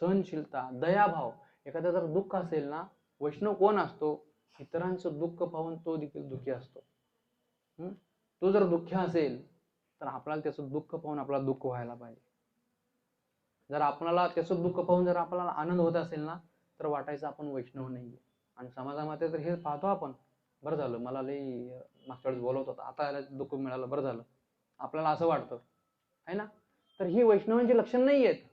सहनशीलता, दयाभाव. एखादा जर दुःख असेल ना, वैष्णव कोण असतो, इतरांचं दुःख पाहून तो देखील दुःखी असतो. तो जर दुःखी असेल तर आपल्याला त्याचं दुःख पाहून आपल्याला दुःख व्हायला पाहिजे. जर आपल्याला त्याचं दुःख पाहून जर आपल्याला आनंद होत असेल ना, तर वाटायचं आपण वैष्णव नाहीये. आणि समाजामध्ये तर हे पाहतो आपण, बरं झालं मला लई मागच्या वेळेस बोलवत होता, आता याला दुःख मिळालं, बरं झालं, आपल्याला असं वाटतं है ना. तर ही वैष्णवांची लक्षण नाही आहेत.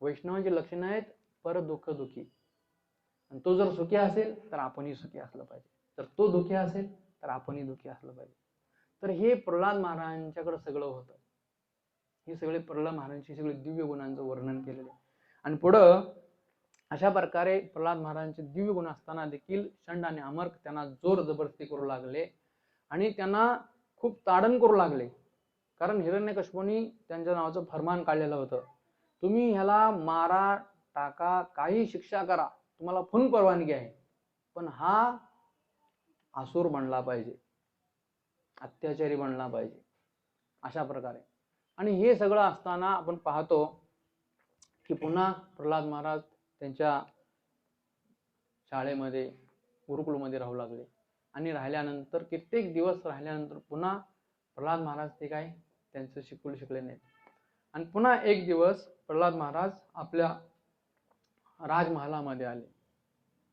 वैष्णवांची लक्षणं आहेत पर दुःख दुःखी. आणि तो जर सुखी असेल तर आपणही सुखी असलं पाहिजे, जर तो दुःखी असेल तर आपणही दुःखी असलं पाहिजे. तर हे प्रल्हाद महाराजांच्याकडे सगळं होतं. हे सगळे प्रल्हाद महाराजांची सगळे दिव्य गुणांचं वर्णन केलेलं आहे. आणि पुढं अशा प्रकारे प्रल्हाद महाराजांचे दिव्य गुण असताना देखील षंड आणि अमर्क त्यांना जोर जबरदस्ती करू लागले आणि त्यांना खूप ताडण करू लागले. कारण हिरण्यकश्यपूने त्यांच्या नावाचं फरमान काढलेलं होतं, तुम्ही ह्याला मारा, टाका, काही शिक्षा करा, तुम्हाला फुल परवानगी आहे, पण हा आसुर बनला पाहिजे, अत्याचारी बनला पाहिजे, अशा प्रकारे. आणि हे सगळं असताना आपण पाहतो की पुन्हा प्रल्हाद महाराज त्यांच्या शाळेमध्ये गुरुकुलमध्ये राहू लागले. आणि राहिल्यानंतर कित्येक दिवस राहिल्यानंतर पुन्हा प्रल्हाद महाराज ते काय त्यांचं शिकले नाहीत. आणि पुन्हा एक दिवस प्रल्हाद महाराज आपल्या राजमहालामध्ये आले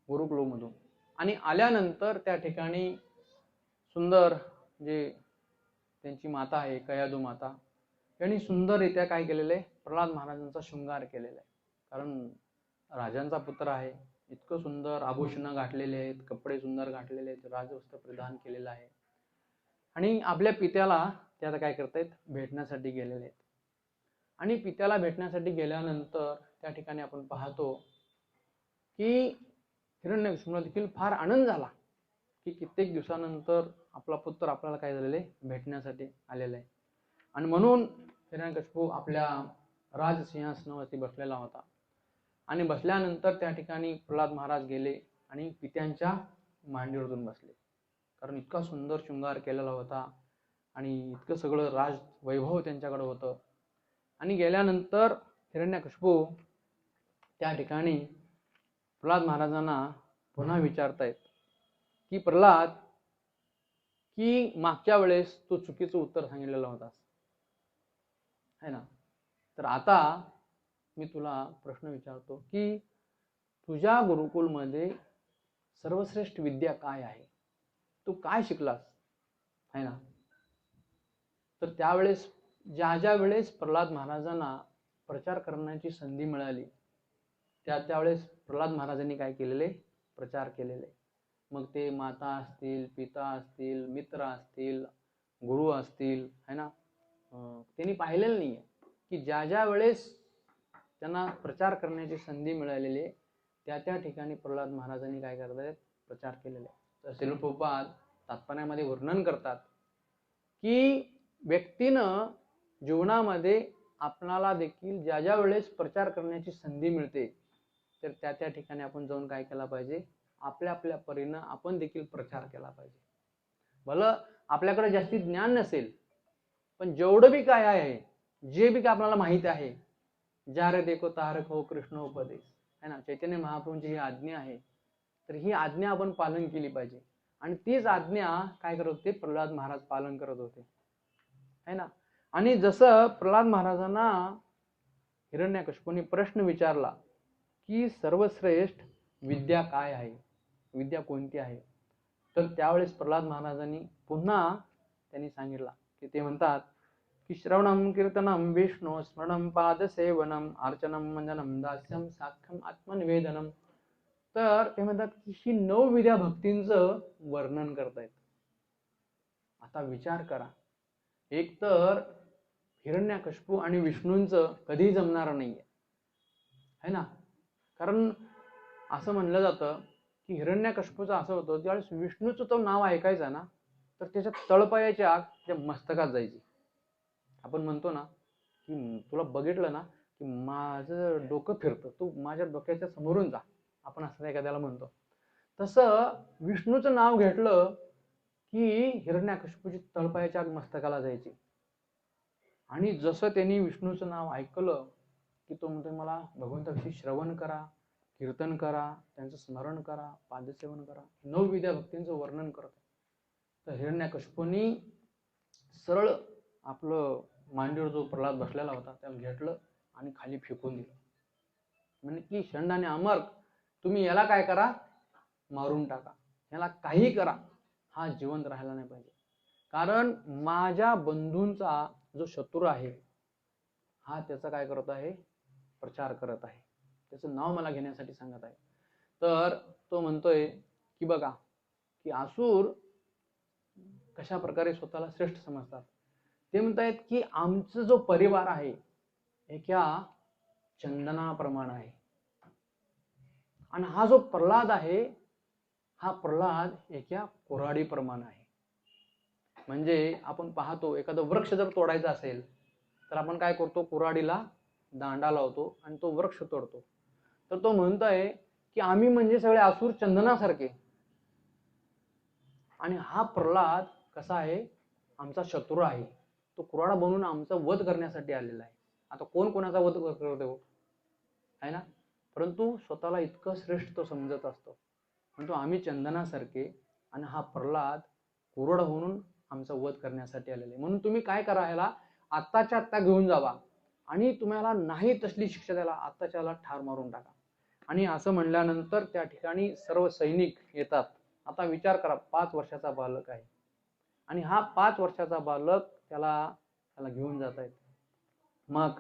गुरुकुलमधून. आणि आल्यानंतर त्या ठिकाणी सुंदर जे त्यांची माता आहे कयाधू माता, यांनी सुंदररित्या काय केलेलं आहे, प्रल्हाद महाराजांचा शृंगार केलेला आहे. कारण राजांचा पुत्र आहे, इतकं सुंदर आभूषणं घातलेले आहेत, कपडे सुंदर घातलेले आहेत, राजवस्त्र परिधान केलेलं आहे. आणि आपल्या पित्याला ते आता काय करतायत, भेटण्यासाठी गेलेले आहेत. आणि पित्याला भेटण्यासाठी गेल्यानंतर त्या ठिकाणी आपण पाहतो की हिरण्यकश्यपूला देखील फार आनंद झाला की कित्येक दिवसानंतर आपला पुत्र आपल्याला काय झालेले भेटण्यासाठी आलेला आहे. आणि म्हणून हिरण्यकश्यपू आपल्या राजसिंहासनावरती बसलेला होता. आणि बसल्यानंतर त्या ठिकाणी प्रल्हाद महाराज गेले आणि पित्यांच्या मांडीवरून बसले. कारण इतका सुंदर शृंगार केलेला होता आणि इतकं सगळं राज वैभव त्यांच्याकडे होतं. आणि गेल्यानंतर हिरण्यकश्यपू त्या ठिकाणी प्रल्हाद महाराजांना पुन्हा विचारतायत की प्रल्हाद, की मागच्या वेळेस तू चुकीचं उत्तर सांगितलेलं होतास है ना, तर आता मी तुला प्रश्न विचारतो की तुझ्या गुरुकुलमध्ये सर्वश्रेष्ठ विद्या काय आहे, तू काय शिकलास है ना. तर त्यावेळेस ज्या वेळेस प्रल्हाद महाराजांना प्रचार करण्याची संधी मिळाली त्यावेळेस प्रल्हाद महाराजांनी काय केलेले, प्रचार केलेले. मग ते माता असतील, पिता असतील, मित्र असतील, गुरु असतील है ना, त्यांनी पाहिलेलं नाहीये की ज्या वेळेस त्यांना प्रचार करण्याची संधी मिळालेली आहे, त्या ठिकाणी प्रल्हाद महाराजांनी काय करतायत, प्रचार केलेला आहे. तर श्रील प्रभुपाद तात्पर्यामध्ये वर्णन करतात की व्यक्तीनं जीवनामध्ये आपणाला देखील ज्या ज्या वेळेस प्रचार करण्याची संधी मिळते तर त्या ठिकाणी आपण जाऊन काय केला पाहिजे, आपल्या आपल्या परीनं आपण देखील प्रचार केला पाहिजे. भलं आपल्याकडे जास्ती ज्ञान नसेल, पण जेवढं बी काय आहे, जे बी काय आपल्याला माहिती आहे, जा रे देखो तारक हो कृष्ण उपदेश, है ना, चैतन्य महाप्रभूंची ही आज्ञा आहे. तर ही आज्ञा आपण पालन केली पाहिजे. आणि तीच आज्ञा काय करत होते, प्रल्हाद महाराज पालन करत होते, है ना. आणि जसं प्रल्हाद महाराजांना हिरण्यकशिपूने प्रश्न विचारला की सर्वश्रेष्ठ विद्या काय आहे, विद्या कोणती आहे, तर त्यावेळेस प्रल्हाद महाराजांनी पुन्हा त्यांनी सांगितलं की ते म्हणतात की श्रवणम कीर्तनम विष्णू स्मरणम पादसेवनम अर्चनम मंजनम दास्यम साख्यम आत्मनिवेदनम. तर ते म्हणतात की ही 9 विद्या भक्तींचं वर्णन करतायत. आता विचार करा, एक तर हिरण्यकशिपू आणि विष्णूंचं कधी जमणार नाहीये, है ना. कारण असं म्हणलं जातं की हिरण्यकशिपूचं असं होतं, ज्यावेळेस विष्णूचं तो नाव ऐकायचं ना तर त्याच्या तळपायाची आग त्या मस्तकात जायची. आपण म्हणतो ना की तुला बघितलं ना की माझं डोकं फिरतं, तू माझ्या डोक्याच्या समोरून जा, आपण असं एखाद्याला म्हणतो. तसं विष्णूचं नाव घेतलं की हिरण्यकशिपूची तळपायाची आग मस्तकाला जायची. आणि जसं त्यांनी विष्णूचं नाव ऐकलं की तो म्हणतो मला भगवंताविषयी श्रवण करा, कीर्तन करा, त्यांचं स्मरण करा, पादसेवन करा, 9 विद्या भक्तींचं वर्णन करत. तर हिरण्यकशिपूनी सरळ आपलं मांडीवर जो प्रल्हाद बसलेला होता त्याला घेतलं आणि खाली फेकून दिलं. म्हणजे की षंड आणि अमर्क, तुम्ही याला काय करा, मारून टाका, याला काही करा, हा जिवंत राहायला नाही पाहिजे. कारण माझ्या बंधूंचा जो शत्रू आहे हा त्याचा काय करत आहे, प्रचार करत आहे, त्याचं नाव मला घेण्यासाठी सांगत आहे. तर तो म्हणतोय की बघा की असुर कशा प्रकारे स्वतःला श्रेष्ठ समजतात. ते म्हणतायत की आमचा जो परिवार आहे एका चंदनाप्रमाणे आहे, आणि हा जो प्रल्हाद आहे हा प्रल्हाद एका कुऱ्हाडीप्रमाणे आहे. म्हणजे आपण पाहतो एखादं वृक्ष जर तोडायचा असेल तर आपण काय करतो, कुऱ्हाडीला दांडा लावतो आणि तो वृक्ष तोडतो. तर तो म्हणतोय की आम्ही म्हणजे सगळे असुर चंदनासारखे, आणि हा प्रल्हाद कसा आहे, आमचा शत्रू आहे, तो कुऱ्हाड बनून आमचा वध करण्यासाठी आलेला आहे. आता कोण कोणाचा वध करतो आहे ना, परंतु स्वतःला इतकं श्रेष्ठ तो समजत असतो. म्हणतो आम्ही चंदनासारखे आणि हा प्रल्हाद कुऱ्हाड म्हणून आमचा वध करण्यासाठी आलेला आहे. म्हणून तुम्ही काय करा, ह्याला आत्ताच्या आत्ता घेऊन जावा आणि तुम्हाला नाही तसली शिक्षा द्यायला आत्ताच्याला ठार मारून टाका. आणि असं म्हणल्यानंतर त्या ठिकाणी सर्व सैनिक येतात. आता विचार करा, 5 वर्षाचा बालक आहे आणि हा 5 वर्षाचा बालक त्याला घेऊन जात आहेत. मग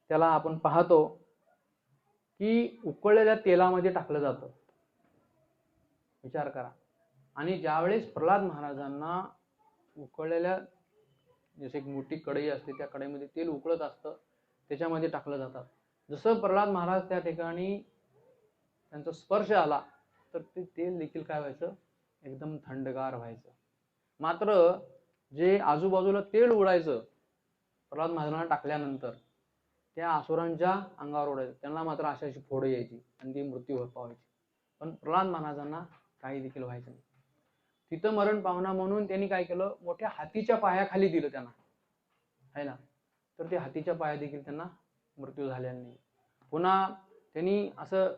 त्याला आपण पाहतो की उकळलेल्या तेलामध्ये टाकलं जातं. विचार करा. आणि ज्यावेळेस प्रल्हाद महाराजांना उकळलेल्या, जसे एक मोठी कढई असते त्या कढईमध्ये तेल उकळत असतं, त्याच्यामध्ये टाकलं जातात. जसं प्रल्हाद महाराज त्या ठिकाणी त्यांचा स्पर्श आला तर ते तेल देखील काय व्हायचं, एकदम थंडगार व्हायचं. मात्र जे आजूबाजूला तेल उडायचं प्रल्हाद महाराजांना टाकल्यानंतर त्या असुरांच्या अंगावर उडायचं, त्यांना मात्र अशी फोड यायची आणि ती मृत्यू पावायची. पण प्रल्हाद महाराजांना काही देखील व्हायचं नाही. तिथं मरण पावना म्हणून त्यांनी काय केलं, मोठ्या हातीच्या पायाखाली दिलं त्यांना, है ना. तर ते हातीच्या पाया देखील त्यांना मृत्यू झालेला नाही. पुन्हा त्यांनी असं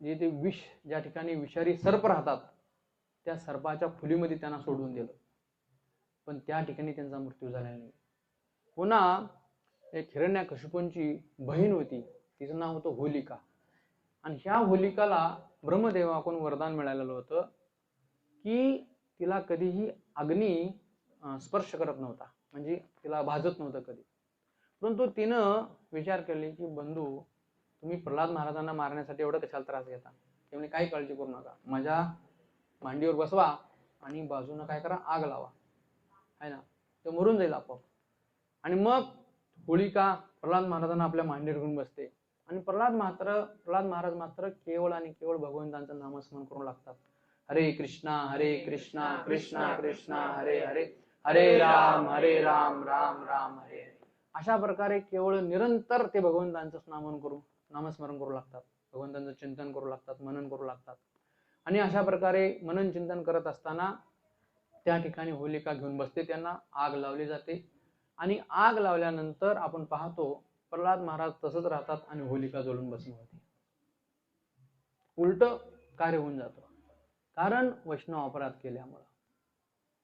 जे ते विष, ज्या ठिकाणी विषारी सर्प राहतात त्या सर्पाच्या खुलीमध्ये त्यांना सोडून दिलं, पण त्या ठिकाणी त्यांचा मृत्यू झालेला नाही. पुन्हा एक हिरण्यकशिपूंची बहीण होती, तिचं नाव होतं होलिका. आणि ह्या होलिकाला ब्रह्मदेवाकडून वरदान मिळालेलं होतं की तिला कधीही अग्नी स्पर्श करत नव्हता, म्हणजे तिला भाजत नव्हतं कधी. परंतु तिनं विचार केले की बंधू, तुम्ही प्रल्हाद महाराजांना मारण्यासाठी एवढं कशाला त्रास घेता, त्यामुळे काही काळजी करू नका, माझ्या मांडीवर बसवा आणि बाजूनं काय करा, आग लावा, आहे ना, ते मरून जाईल आपोआप. आणि मग होलिका प्रल्हाद महाराजांना आपल्या मांडीवर घेऊन बसते आणि प्रल्हाद महाराज मात्र केवळ आणि केवळ भगवंतांचं नामस्मरण करू लागतात. हरे कृष्णा कृष्णा कृष्णा हरे हरे, हरे राम राम राम हरे हरे. अशा प्रकारे केवळ निरंतर ते भगवंतांचं नामस्मरण करू लागतात, भगवंतांचं चिंतन करू लागतात, मनन करू लागतात. आणि अशा प्रकारे मनन चिंतन करत असताना त्या ठिकाणी होलिका घेऊन बसते, त्यांना आग लावली जाते. आणि आग लावल्यानंतर आपण पाहतो प्रल्हाद महाराज तसंच राहतात आणि होलिका जळून भस्म होते. उलट कार्य होऊन जातं, कारण वैष्णव अपराध केल्यामुळे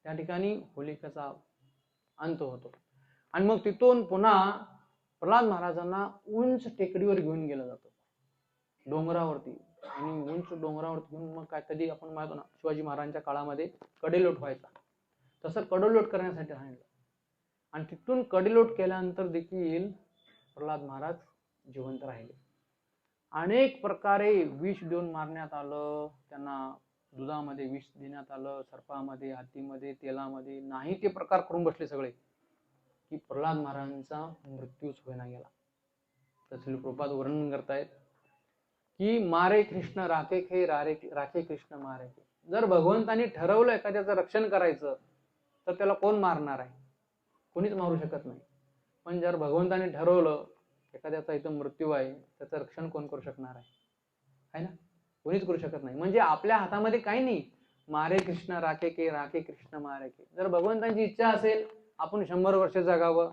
त्या ठिकाणी होलिकेचा अंत होतो. आणि मग तिथून पुन्हा प्रल्हाद महाराजांना उंच टेकडीवर घेऊन गेलं जातं, डोंगरावरती. आणि उंच डोंगरावरती घेऊन मग काय, कधी आपण माहितो ना शिवाजी महाराजांच्या काळामध्ये कडेलोट व्हायचा, तसं कडेलोट करण्यासाठी सांगितलं. आणि तिथून कडेलोट केल्यानंतर देखील प्रल्हाद महाराज जिवंत राहिले. अनेक प्रकारे विष देऊन मारण्यात आलं त्यांना, दुधामध्ये विष देण्यात आलं, सर्पामध्ये, हातीमध्ये, तेलामध्ये, नाही ते प्रकार करून बसले सगळे, की प्रल्हाद महाराजांचा मृत्यूच होईना गेला. तर श्री प्रभुपाद वर्णन करतायत की मारे कृष्ण राखे खे, राखे कृष्ण मारे खे. जर भगवंतानी ठरवलं एखाद्याचं रक्षण करायचं तर त्याला कोण मारणार आहे? कोणीच मारू शकत नाही. पण जर भगवंताने ठरवलं एखाद्याचा इथं मृत्यू आहे, त्याचं रक्षण कोण करू शकणार आहे ना? कोणीच करू शकत नाही. म्हणजे आपल्या हातामध्ये काही नाही. मारे कृष्ण राखे के, राखे कृष्ण मारे के. जर भगवंतांची इच्छा असेल आपण 100 वर्ष जगावं,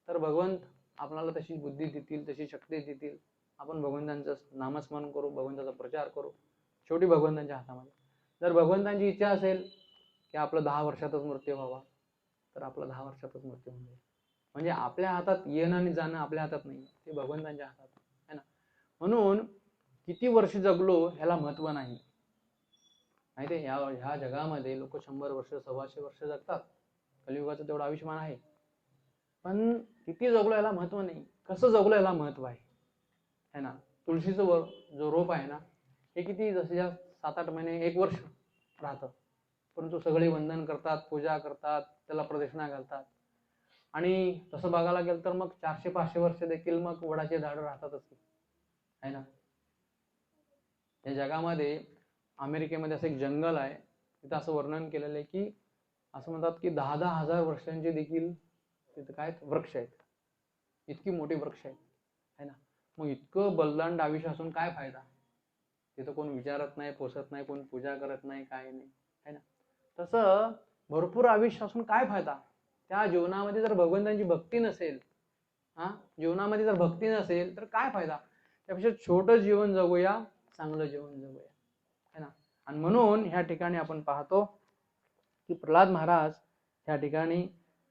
तर भगवंत आपल्याला तशी बुद्धी देतील, तशी शक्ती देतील. आपण भगवंतांचं नामस्मरण करू, भगवंताचा प्रचार करू. शेवटी भगवंतांच्या हातामध्ये. जर भगवंतांची इच्छा असेल की आपलं 10 वर्षातच मृत्यू व्हावा, तर आपला 10 वर्षातच मृत्यू होऊन जाईल. म्हणजे आपल्या हातात येणं आणि जाणं आपल्या हातात नाही, ते भगवंतांच्या हातात आहे ना. म्हणून किती वर्ष जगलो ह्याला महत्व नाही. माहिती आहे, ह्या जगामध्ये लोक 100 वर्ष, 125 वर्ष जगतात. कलियुगाचं तेवढं आयुष्यमान आहे. पण किती जगलो याला महत्व नाही, कसं जगलो याला महत्व आहे ना. तुळशीचं जो रोप आहे ना, हे किती जसे 7-8 महिने, 1 वर्ष राहतं. परंतु सगळे वंदन करतात, पूजा करतात, त्याला प्रदक्षिणा घालतात. आणि तसं बघायला गेलं तर मग 400-500 वर्ष देखील मग वडाचे झाड राहतातच आहे ना. या जगामध्ये अमेरिकेमध्ये असं एक जंगल आहे, तिथं असं वर्णन केलेलं आहे की असं म्हणतात की 10,000 हजार वर्षांचे देखील तिथं काय वृक्ष आहेत, इतकी मोठी वृक्ष आहेत है ना. मग इतकं बलदांड आयुष्य असून काय फायदा? तिथं कोण विचारत नाही, पोसत नाही, कोण पूजा करत नाही, काय नाही है ना. तसं भरपूर आयुष्य असून काय फायदा? त्या जीवनामध्ये जर भगवंतांची भक्ती नसेल, जीवनामध्ये जर भक्ती नसेल तर काय फायदा? त्यापेक्षा छोटं जीवन जगूया, चांगलं जीवन जगूया है ना. आणि म्हणून ह्या ठिकाणी आपण पाहतो की प्रल्हाद महाराज ह्या ठिकाणी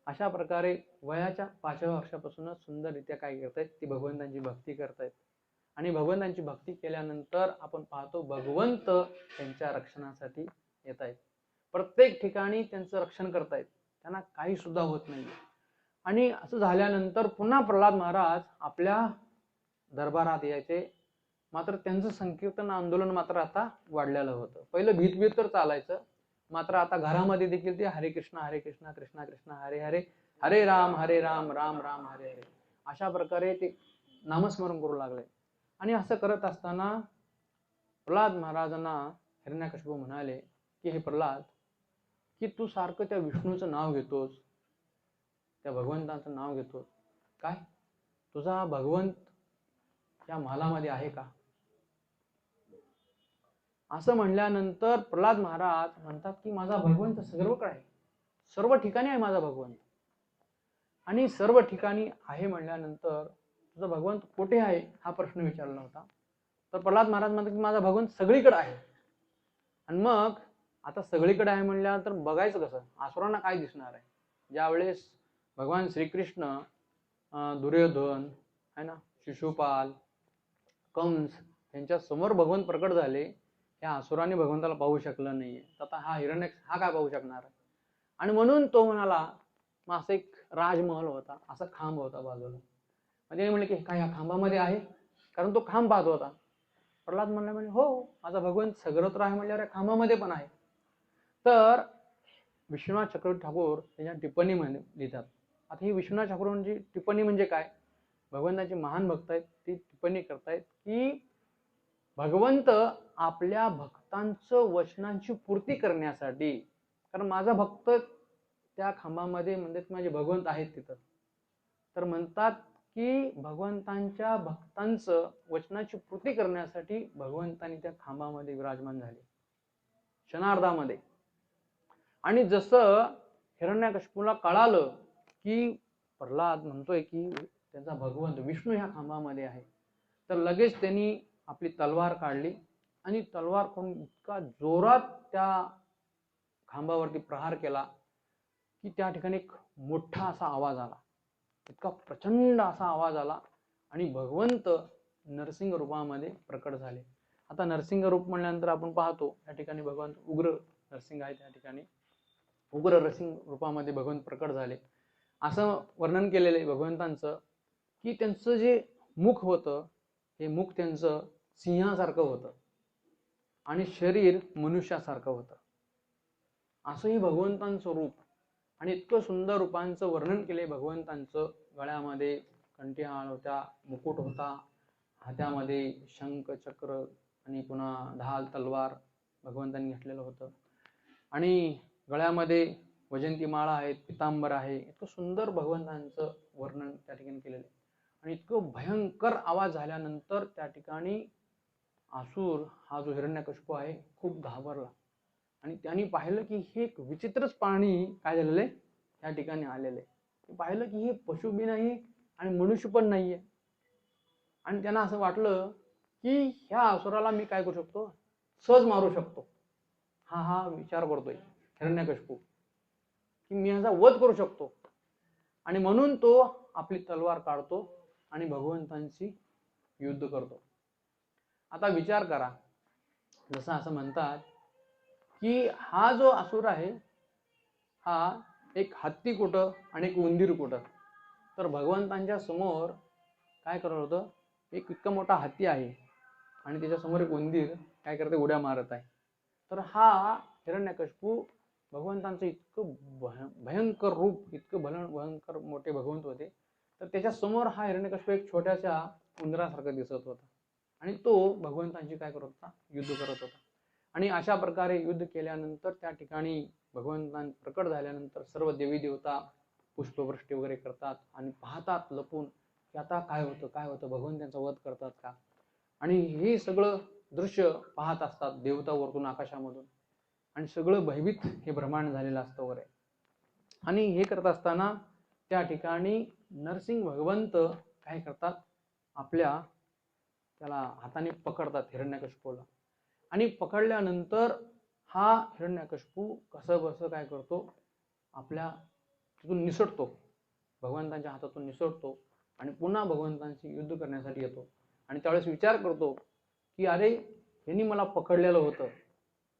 अशा प्रकारे वयाच्या 5व्या वर्षापासूनच सुंदररित्या काय करतायत, ती भगवंतांची भक्ती करतायत. आणि भगवंतांची भक्ती केल्यानंतर आपण पाहतो भगवंत त्यांच्या रक्षणासाठी येत आहेत. प्रत्येक ठिकाणी त्यांचं रक्षण करतायत, त्यांना काही सुद्धा होत नाही. आणि असं झाल्यानंतर पुन्हा प्रल्हाद महाराज आपल्या दरबारात यायचे. मात्र त्यांचं संकीर्तन आंदोलन मात्र आता वाढलेलं होतं. पहिलं भीत तर चालायचं, मात्र आता घरामध्ये देखील ते हरे कृष्णा कृष्णा कृष्णा हरे हरे, हरे राम राम राम हरे हरे अशा प्रकारे ते नामस्मरण करू लागले. आणि असं करत असताना प्रल्हाद महाराजांना हिरण्याकशिपू म्हणाले की हे प्रल्हाद, की तू सारखं त्या विष्णूचं नाव घेतोस, त्या भगवंताचं नाव घेतोस, काय तुझा भगवंत या महालामध्ये आहे का? असं म्हणल्यानंतर प्रल्हाद महाराज म्हणतात की माझा भगवंत सर्वकडे आहे, सर्व ठिकाणी आहे माझा भगवंत. आणि सर्व ठिकाणी आहे म्हणल्यानंतर तुझा भगवंत कुठे आहे हा प्रश्न विचारला होता. तर प्रल्हाद महाराज म्हणतात की माझा भगवंत सगळीकडे आहे. आणि मग आता सगळीकडे आहे म्हणल्यानंतर बघायचं कसं, आसुरांना काय दिसणार आहे? ज्यावेळेस भगवान श्रीकृष्ण, दुर्योधन है ना, शिशुपाल, कंस यांच्या समोर भगवंत प्रकट झाले, या असुरांनी भगवंताला पाहू शकलं नाहीये. आता हा हिरण्य हा काय पाहू शकणार? आणि म्हणून तो म्हणाला, मग असं एक राजमहल होता, असा खांब होता बाजूला. म्हणजे म्हणले की काय या खांबामध्ये आहे? कारण तो खांब पाहत होता. प्रल्हाद म्हणले हो, माझा भगवंत सगळत्र आहे म्हणल्यावर या खांबामध्ये पण आहे. तर विश्वनाथ चक्रवर्ती ठाकूर त्याच्या टिप्पणी लिहितात. आता ही विश्वनाथ ठाकूरांची टिप्पणी म्हणजे काय? भगवंताचे महान भक्त आहेत ती टिप्पणी करतायत की भगवंत आपल्या भक्तांचं वचनांची पूर्ती करण्यासाठी, कारण माझा भक्त त्या खांबामध्ये म्हणतात माझे भगवंत आहेत तिथं, तर म्हणतात की भगवंतांच्या भक्तांचं वचनाची पूर्ती करण्यासाठी भगवंतांनी त्या खांबामध्ये विराजमान झाले क्षणार्धामध्ये. आणि जसं हिरण्यकशिपूला कळालं की प्रल्हाद म्हणतोय की त्यांचा भगवंत विष्णू ह्या खांबामध्ये आहे, तर लगेच त्यांनी आपली तलवार काढली आणि तलवार करून इतका जोरात त्या खांबावरती प्रहार केला की त्या ठिकाणी एक मोठा असा आवाज आला, इतका प्रचंड असा आवाज आला आणि भगवंत नरसिंह रूपामध्ये प्रकट झाले. आता नरसिंह रूप म्हणल्यानंतर आपण पाहतो या ठिकाणी भगवंत उग्र नरसिंह आहे, त्या ठिकाणी उग्र नरसिंह रूपामध्ये भगवंत प्रकट झाले. असं वर्णन केलेलं आहे भगवंतांचं की त्यांचं जे मुख होतं हे मुख त्यांचं सिंहासारखं होतं आणि शरीर मनुष्यासारखं होतं. असंही भगवंतांचं रूप आणि इतकं सुंदर रूपांचं वर्णन केले भगवंतांचं. गळ्यामध्ये कंठीहार होत्या, मुकुट होता, हातामध्ये शंख चक्र आणि पुन्हा ढाल तलवार भगवंतांनी घेतलेलं होतं आणि गळ्यामध्ये वैजंती माळा आहेत, पितांबर आहे. इतकं सुंदर भगवंतांचं वर्णन त्या ठिकाणी केलेलं आहे. आणि इतकं भयंकर आवाज झाल्यानंतर त्या ठिकाणी असुर हा जो हिरण्यकशिपू आहे खूप घाबरला आणि त्यांनी पाहिलं की हे एक विचित्रच प्राणी काय झालेलं आहे या ठिकाणी आलेलं आहे. पाहिलं की हे पशु बी नाही आणि मनुष्य पण नाहीये. आणि त्यांना असं वाटलं की ह्या असुराला मी काय करू शकतो, सहज मारू शकतो. हा विचार करतोय हिरण्यकशिपू की मी ह्याचा वध करू शकतो. आणि म्हणून तो आपली तलवार काढतो आणि भगवंतांशी युद्ध करतो. आता विचार करा, जसं असं म्हणतात की हा जो असुर आहे हा एक हत्ती कुठं आणि एक उंदीर कुठं. तर भगवंतांच्या समोर काय करत होतं, एक इतका मोठा हत्ती आहे आणि त्याच्यासमोर एक उंदीर काय करते, उड्या मारत आहे. तर हा हिरण्यकशिपू भगवंतांचं इतकं भयंकर रूप, इतकं भयंकर मोठे भगवंत होते, तर त्याच्या समोर हा हिरण्यकशिपू एक छोट्याशा उंदरासारखा दिसत होता आणि तो भगवंतांशी काय करत होता, युद्ध करत होता. आणि अशा प्रकारे युद्ध केल्यानंतर त्या ठिकाणी भगवंतां प्रकट झाल्यानंतर सर्व देवी देवता पुष्पवृष्टी वगैरे करतात आणि पाहतात लपून की आता काय होतं भगवंतांचा वध करतात का. आणि हे सगळं दृश्य पाहत असतात देवता वरतून आकाशामधून आणि सगळं भयभीत हे ब्रह्मांड झालेलं असतं वगैरे. आणि हे करत असताना त्या ठिकाणी नरसिंह भगवंत काय करतात, आपल्या त्याला हाताने पकडतात हिरण्यकशिपूला आणि पकडल्यानंतर हा हिरण्यकशिपू कसं बसं काय करतो, आपल्या तिथून निसटतो, भगवंतांच्या हातातून निसटतो आणि पुन्हा भगवंतांशी युद्ध करण्यासाठी येतो. आणि त्यावेळेस विचार करतो की अरे यांनी मला पकडलेलं होतं,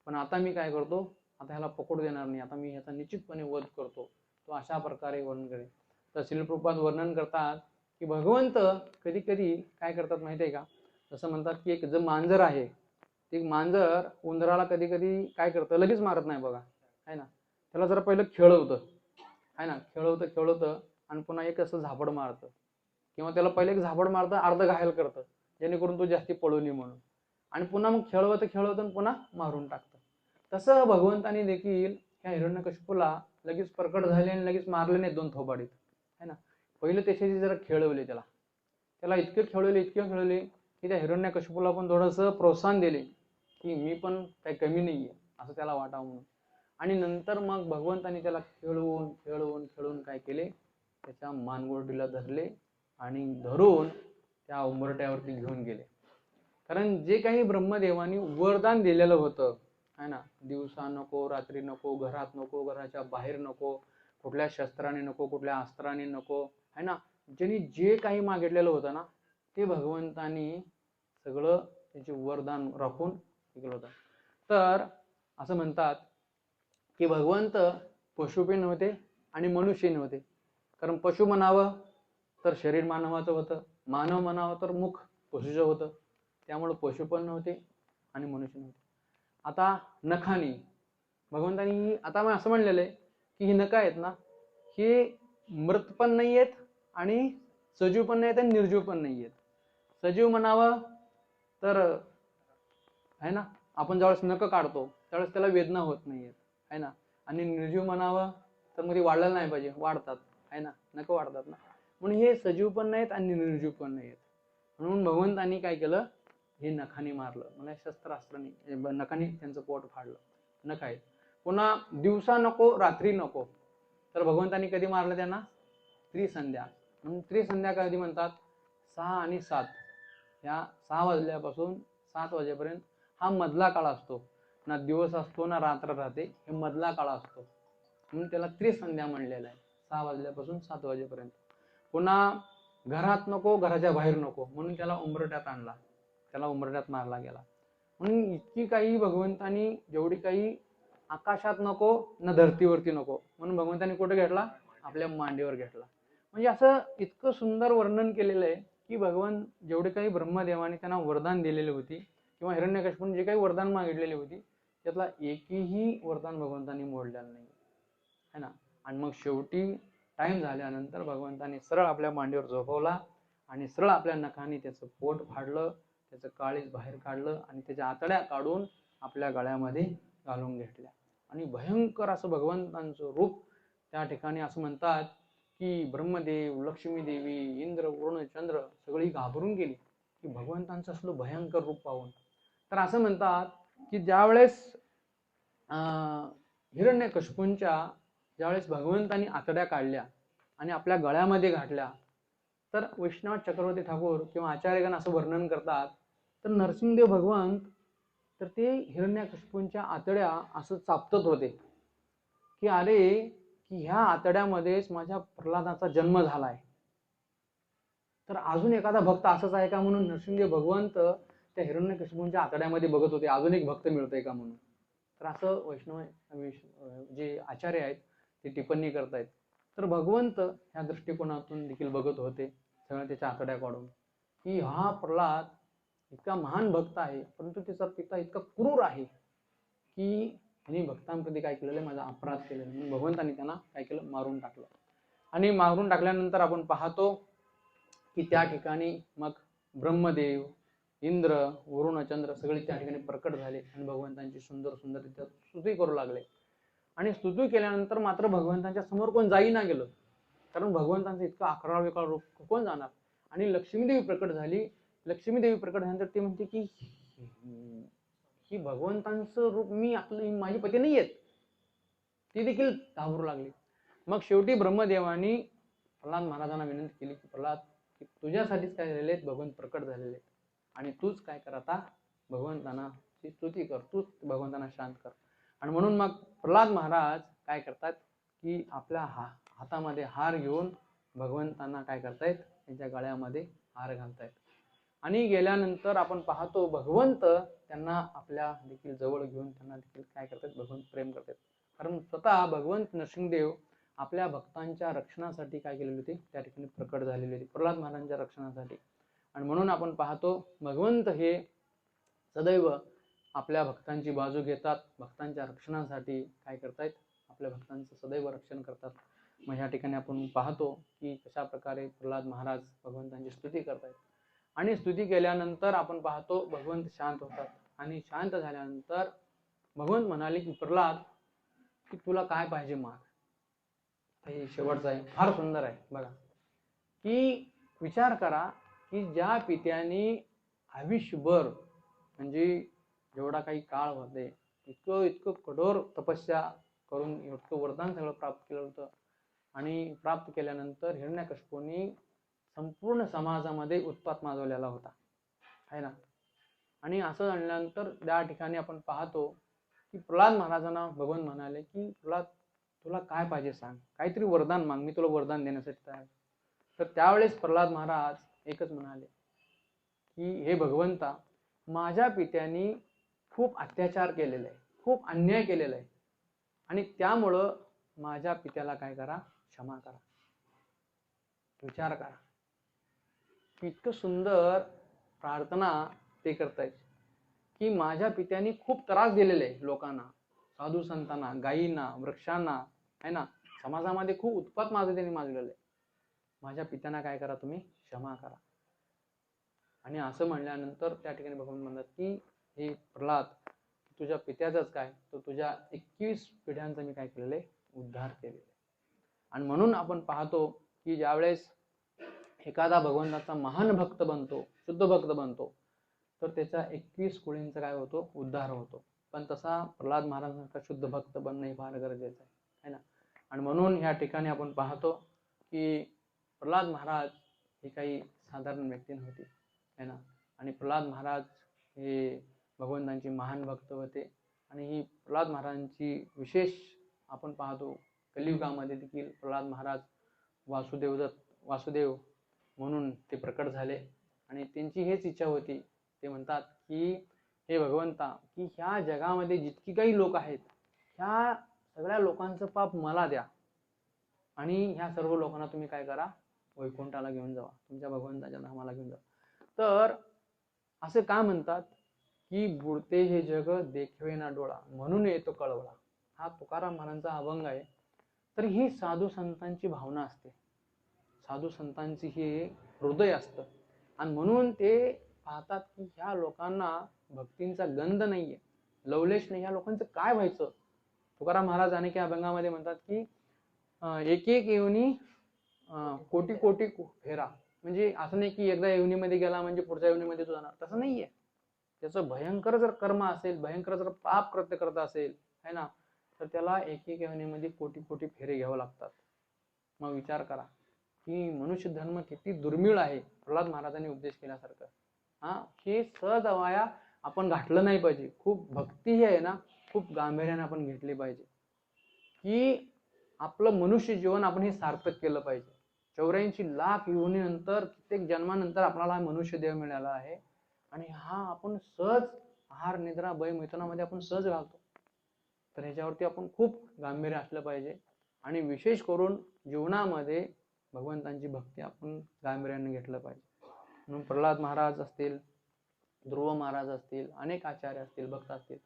पण आता मी काय करतो, आता ह्याला पकडू देणार नाही, आता मी ह्याचा निश्चितपणे वध करतो. तो अशा प्रकारे वर्णन करेल. तर श्रील प्रभुपाद वर्णन करतात की भगवंत कधी कधी काय करतात माहिती आहे का, जसं म्हणतात की एक जो मांजर आहे ते मांजर उंदराला कधी कधी काय करतं, लगेच मारत नाही बघा, आहे ना. त्याला जरा पहिलं खेळवतं, आहे ना, खेळवतं आणि पुन्हा एक असं झापड मारतं किंवा त्याला पहिले एक झापड मारतं, अर्ध घायल करतं जेणेकरून तो जास्ती पळू नये म्हणून, आणि पुन्हा मग खेळवतं पुन्हा मारून टाकतं. तसं भगवंतानी देखील ह्या हिरण्यकशिपूला लगेच प्रकट झाले आणि लगेच मारले नाही दोन थोबाडीत, है ना. पहिले त्याच्याशी जरा खेळवले, त्याला इतके खेळवले की त्या हिरण्यकशिपूला पण थोडंसं प्रोत्साहन दिले की मी पण काही कमी नाहीये असं त्याला वाटावं म्हणून. आणि नंतर मग भगवंतानी त्याला खेळवून काय केले, त्याच्या मानगोटीला धरले आणि धरून त्या उंबरट्यावरती घेऊन गेले. कारण जे काही ब्रह्मदेवानी वरदान दिलेलं होतं, है ना, दिवसा नको, रात्री नको, घरात नको, घराच्या बाहेर नको, कुठल्या शस्त्राने नको, कुठल्या अस्त्राने नको, है ना, ज्यांनी जे काही मागितलेलं होतं ना ते भगवंतानी सगळं त्याचे वरदान राखून केलं होतं. तर असं म्हणतात की भगवंत पशुपी नव्हते आणि मनुष्य नव्हते. कारण पशु म्हणावं तर शरीर मानवाचं होतं, मानव म्हणावं तर मुख पशुचं होतं, त्यामुळे पशु पण नव्हते आणि मनुष्य नव्हते. आता नखानी भगवंतानी आता मी असं म्हणलेलं आहे की ही नखं आहेत ना, हे मृत पण नाही आहेत आणि सजीव पण नाहीत आणि निर्जीव पण नाहीयेत. सजीव म्हणावं तर आहे ना, आपण ज्यावेळेस नख काढतो त्यावेळेस त्याला वेदना होत नाहीयेत आहे ना. आणि निर्जीव म्हणावं तर मध्ये वाढलेलं नाही पाहिजे, वाढतात आहे ना, नख वाढतात ना. म्हणून हे सजीव पण नाहीत आणि निर्जीव पण नाहीयेत. म्हणून भगवंतांनी काय केलं, हे नखाने मारलं, म्हणजे शस्त्रास्त्राने नखाने त्यांचं पोट फाडलं. नख आहेत. पुन्हा दिवसा नको रात्री नको, तर भगवंतांनी कधी मारलं त्यांना, त्रिसंध्या. म्हणून त्रिसंध्या कधी म्हणतात, 6 आणि 7 या 6 वाजल्यापासून 7 वाजेपर्यंत हा मधला काळ असतो. ना दिवस असतो ना रात्र राहते, हे मधला काळ असतो म्हणून त्याला त्रिसंध्या म्हणलेला आहे. 6 वाजल्यापासून 7 वाजेपर्यंत. पुन्हा घरात नको घराच्या बाहेर नको म्हणून त्याला उंबरट्यात आणला, त्याला उंबरट्यात मारला गेला. म्हणून इतकी काही भगवंतांनी, जेवढी काही आकाशात नको ना धरतीवरती नको, म्हणून भगवंतांनी कुठे घेतला, आपल्या मांडीवर घेतला. म्हणजे असं इतकं सुंदर वर्णन केलेलं आहे की भगवान जेवढे काही ब्रह्मदेवाने त्यांना वरदान दिलेली होती किंवा हिरण्यकश्यपूने जे काही वरदान मागितलेली होती त्यातला एकही वरदान भगवंतांनी मोडलेलं नाही है ना. आणि मग शेवटी टाइम झाल्यानंतर भगवंतांनी सरळ आपल्या मांडीवर झोपवला आणि सरळ आपल्या नखाने त्याचं पोट फाडलं, त्याचं काळीज बाहेर काढलं आणि त्याच्या आतड्या काढून आपल्या गळ्यामध्ये घालून घेतल्या. आणि भयंकर असं भगवंतांचं रूप त्या ठिकाणी, असं म्हणतात की ब्रह्मदेव, लक्ष्मी देवी, इंद्र, वरुण, चंद्र सगळी घाबरून गेली की भगवंतांचं असलं भयंकर रूप पाहून. तर असं म्हणतात की ज्यावेळेस हिरण्यकश्यपूंच्या ज्यावेळेस भगवंतांनी आतड्या काढल्या आणि आपल्या गळ्यामध्ये घातल्या, तर वैष्णव चक्रवर्ती ठाकूर किंवा आचार्यगण असं वर्णन करतात, तर नरसिंहदेव भगवंत तर ते हिरण्यकश्यपूंच्या आतड्या असं चापतत होते की अरे की ह्या आतड्यामध्येच माझ्या प्रल्हादाचा जन्म झालाय, तर अजून एखादा भक्त असाच आहे का म्हणून नरसिंहदेव भगवंत त्या हिरण्यकश्यपूंच्या आतड्यामध्ये बघत होते, अजून एक भक्त मिळतोय का म्हणून. तर असं वैष्णव जे आचार्य आहेत ते टिप्पणी करतायत. तर भगवंत ह्या दृष्टिकोनातून देखील बघत होते सगळं त्याच्या आतड्या काढून की हा प्रल्हाद इतका महान भक्त आहे, परंतु त्याचा पिता इतका क्रूर आहे की त्यांनी भक्तांप्रती काय केलेलं आहे, माझा अपराध केलेला आहे. म्हणून भगवंतांनी त्यांना काय केलं, मारून टाकलं. आणि मारून टाकल्यानंतर आपण पाहतो की त्या ठिकाणी मग ब्रह्मदेव, इंद्र, वरुण, चंद्र सगळे त्या ठिकाणी प्रकट झाले आणि भगवंतांची सुंदर सुंदर रित्या स्तुती करू लागले. आणि स्तुती केल्यानंतर मात्र भगवंतांच्या समोर कोण जाईना गेलं, कारण भगवंतांचं इतकं 11 वेळा रूप कोण जाणार. आणि लक्ष्मीदेवी प्रकट झाली. लक्ष्मीदेवी प्रकट झाल्यानंतर ते म्हणते की भगवंतांचं रूप मी आपलं, माझी पती नाही आहेत, ती देखील घाबरू लागली. मग शेवटी ब्रह्मदेवानी प्रल्हाद महाराजांना विनंती केली की प्रल्हाद, की तुझ्यासाठीच काय झालेले आहेत, भगवंत प्रकट झालेले आहेत आणि तूच काय कर, आता भगवंतांना स्तुती कर, तूच भगवंतांना शांत कर. आणि म्हणून मग प्रल्हाद महाराज काय करतात की आपल्या हातामध्ये हार घेऊन भगवंतांना काय करतायत, त्यांच्या गळ्यामध्ये हार घालतायत. आणि गेल्यानंतर आपण पाहतो भगवंत त्यांना आपल्या देखील जवळ घेऊन त्यांना देखील काय करतात, भगवंत प्रेम करतात. कारण स्वतः भगवंत नरसिंहदेव आपल्या भक्तांच्या रक्षणासाठी काय केलेले होते, त्या ठिकाणी प्रकट झालेले होते, प्रल्हाद महाराजांच्या रक्षणासाठी. आणि म्हणून आपण पाहतो भगवंत हे सदैव आपल्या भक्तांची बाजू घेतात, भक्तांच्या रक्षणासाठी काय करतायत, आपल्या भक्तांचं सदैव रक्षण करतात. मग ह्या ठिकाणी आपण पाहतो की कशा प्रकारे प्रल्हाद महाराज भगवंतांची स्तुती करतायत. आणि स्तुती केल्यानंतर आपण पाहतो भगवंत शांत होतात. आणि शांत झाल्यानंतर भगवंत म्हणाले की प्रल्हाद, की तुला काय पाहिजे माग. हे शेवटचं आहे, फार सुंदर आहे बघा. की विचार करा की ज्या पित्याने आयुष्यभर म्हणजे जेवढा काही काळ होते इतकं कठोर तपस्या करून इतकं वरदान सगळं प्राप्त केलं होतं, आणि प्राप्त केल्यानंतर हिरण्यकश्यपूने संपूर्ण समाजामध्ये उत्पात माजवलेला होता आहे ना. आणि असं झाल्यानंतर त्या ठिकाणी आपण पाहतो की प्रल्हाद महाराजांना भगवान म्हणाले की प्रल्हाद, तुला काय पाहिजे सांग, काहीतरी वरदान माग, मी तुला वरदान देण्यासाठी तयार. तर त्यावेळेस प्रल्हाद महाराज एकच म्हणाले की हे भगवंता, माझ्या पित्याने खूप अत्याचार केलेला आहे, खूप अन्याय केलेला आहे, आणि त्यामुळं माझ्या पित्याला काय करा, क्षमा करा. विचार करा इतकं सुंदर प्रार्थना ते करतायत की माझ्या पित्याने खूप त्रास दिलेले आहे लोकांना, साधू संतांना, गायींना, वृक्षांना आहे ना, समाजामध्ये खूप उत्पात माझं त्यांनी माजलेलं आहे. माझ्या पित्यांना काय करा, तुम्ही क्षमा करा. आणि असं म्हणल्यानंतर त्या ठिकाणी भगवान म्हणतात की हे प्रल्हाद, तुझ्या पित्याचंच काय, तर तुझ्या 21 पिढ्यांचा मी काय केलेलं आहे, उद्धार केलेला आहे. आणि म्हणून आपण पाहतो की ज्यावेळेस एखादा भगवंताचा महान भक्त बनतो, शुद्ध भक्त बनतो, तर त्याच्या 21 कुळींचा काय होतो, उद्धार होतो. पण तसा प्रल्हाद महाराजांसारखा शुद्ध भक्त बनणं हे फार गरजेचं आहे ना. आणि म्हणून या ठिकाणी आपण पाहतो की प्रल्हाद महाराज ही काही साधारण व्यक्ती नव्हती, है ना. आणि प्रल्हाद महाराज हे भगवंतांचे महान भक्त होते. आणि ही प्रल्हाद महाराजांची विशेष आपण पाहतो, कलियुगामध्ये देखील प्रल्हाद महाराज वासुदेव म्हणून ते प्रकट झाले. आणि त्यांची हेच इच्छा होती, ते म्हणतात की हे भगवंता, की ह्या जगामध्ये जितकी काही लोक आहेत, ह्या सगळ्या लोकांचं पाप मला द्या आणि ह्या सर्व लोकांना तुम्ही काय करा, वैकुंठाला घेऊन जावा, तुमच्या भगवंताच्या धामाला घेऊन जावा. तर असं का म्हणतात की बुडते हे जग देखवे ना डोळा, म्हणून येतो कळवळा. हा तुकाराम महाराजांचा अभंग आहे. तर ही साधू संतांची भावना असते, साधू संतांची हे हृदय असतं. आणि म्हणून ते पाहतात की ह्या लोकांना भक्तींचा गंध नाहीये, लवलेश नाही, ह्या लोकांचं काय व्हायचं. तुकाराम महाराज अनेक अभंगामध्ये म्हणतात की एक एक येवनी कोटी कोटी फेरा. म्हणजे असं नाही की एकदा येवनीमध्ये गेला म्हणजे पुढच्या येवनीमध्ये तो जाणार, तसं नाहीये. त्याचं भयंकर जर कर्म असेल, भयंकर जर पाप कृत्य करत असेल, है ना, तर त्याला एक एक येवनीमध्ये कोटी कोटी फेरे घ्यावे लागतात. मग विचार करा की मनुष्य धर्म किती दुर्मिळ आहे. प्रल्हाद महाराजांनी उपदेश केल्यासारखं हे सहज अवाया आपण घातलं नाही पाहिजे. खूप भक्ती ही आहे ना, खूप गांभीर्याने आपण घेतली पाहिजे की आपलं मनुष्य जीवन आपण हे सार्थक केलं पाहिजे. 84 लाख योनीनंतर, कित्येक जन्मानंतर आपल्याला मनुष्य देह मिळाला आहे. आणि हा आपण सहज आहार निद्रा भय मैथुनामध्ये आपण सहज घालतो. तर ह्याच्यावरती आपण खूप गांभीर्य असलं पाहिजे. आणि विशेष करून जीवनामध्ये भगवंतांची भक्ती आपण गांभीर्याने घेतलं पाहिजे. म्हणून प्रल्हाद महाराज असतील, ध्रुव महाराज असतील, अनेक आचार्य असतील, भक्त असतील,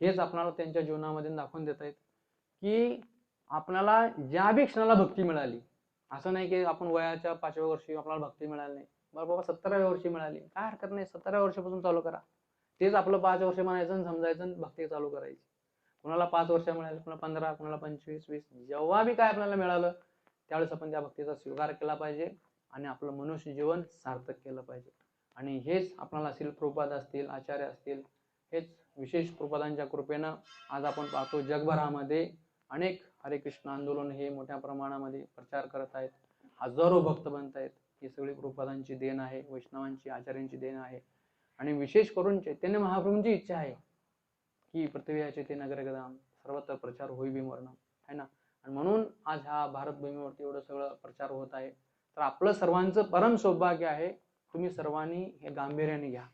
हेच आपल्याला त्यांच्या जीवनामध्ये दाखवून देत आहेत की आपल्याला ज्या बी क्षणाला भक्ती मिळाली, असं नाही की आपण वयाच्या 5व्या वर्षी आपल्याला भक्ती मिळाली नाही, बरं बाबा 17व्या वर्षी मिळाली, काय हरकत नाही, 17व्या वर्षापासून चालू करा. तेच आपलं 5 वर्ष म्हणायचं आणि समजायचं, भक्ती चालू करायची. कुणाला 5 वर्ष मिळाली, कुणाला 15, कुणाला 25, 20, जेव्हा बी काय आपल्याला मिळालं त्यावेळेस आपण त्या भक्तीचा स्वीकार केला पाहिजे आणि आपलं मनुष्य जीवन सार्थक केलं पाहिजे. आणि हेच आपल्याला श्रील प्रभुपाद असतील, आचार्य असतील, हेच विशेष प्रभुपादांच्या कृपेनं आज आपण पाहतो जगभरामध्ये अनेक हरे कृष्ण आंदोलन हे मोठ्या प्रमाणामध्ये प्रचार करत आहेत, हजारो भक्त बनत आहेत. ही सगळी प्रभुपादांची देण आहे, वैष्णवांची, आचार्यांची देण आहे. आणि विशेष करून चैतन्य महाप्रभूंची इच्छा आहे की पृथ्वी चैतन्य नगरगदाम सर्वत्र प्रचार होई बिमरण, है ना. आणि म्हणून आज ह्या भारत भूमीवरती एवढं सगळं प्रचार होत आहे. तर आपलं सर्वांचं परम सौभाग्य आहे, तुम्ही सर्वांनी हे गांभीर्याने घ्या.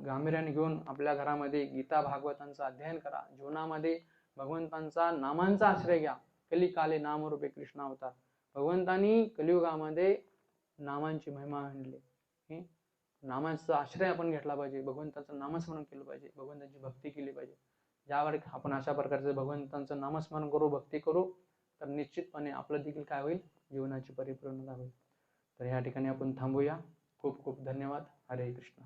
गांभीर्याने घेऊन आपल्या घरामध्ये गीता भागवतांचं अध्ययन करा. जीवनामध्ये भगवंतांचा नामांचा आश्रय घ्या. कलिकाले नामरूपे कृष्ण अवतार. भगवंतांनी कलियुगामध्ये नामांची महिमा आणली. नामांचा आश्रय आपण घेतला पाहिजे, भगवंताचं नामस्मरण केलं पाहिजे, भगवंताची भक्ती केली पाहिजे. ज्यावेळी आपण अशा प्रकारचे भगवंतांचं नामस्मरण करू, भक्ती करू, तर निश्चितपणे आपलं देखील काय होईल, जीवनाची परिपूर्णता होईल. तर या ठिकाणी आपण थांबूया. खूप खूप धन्यवाद. हरे कृष्ण.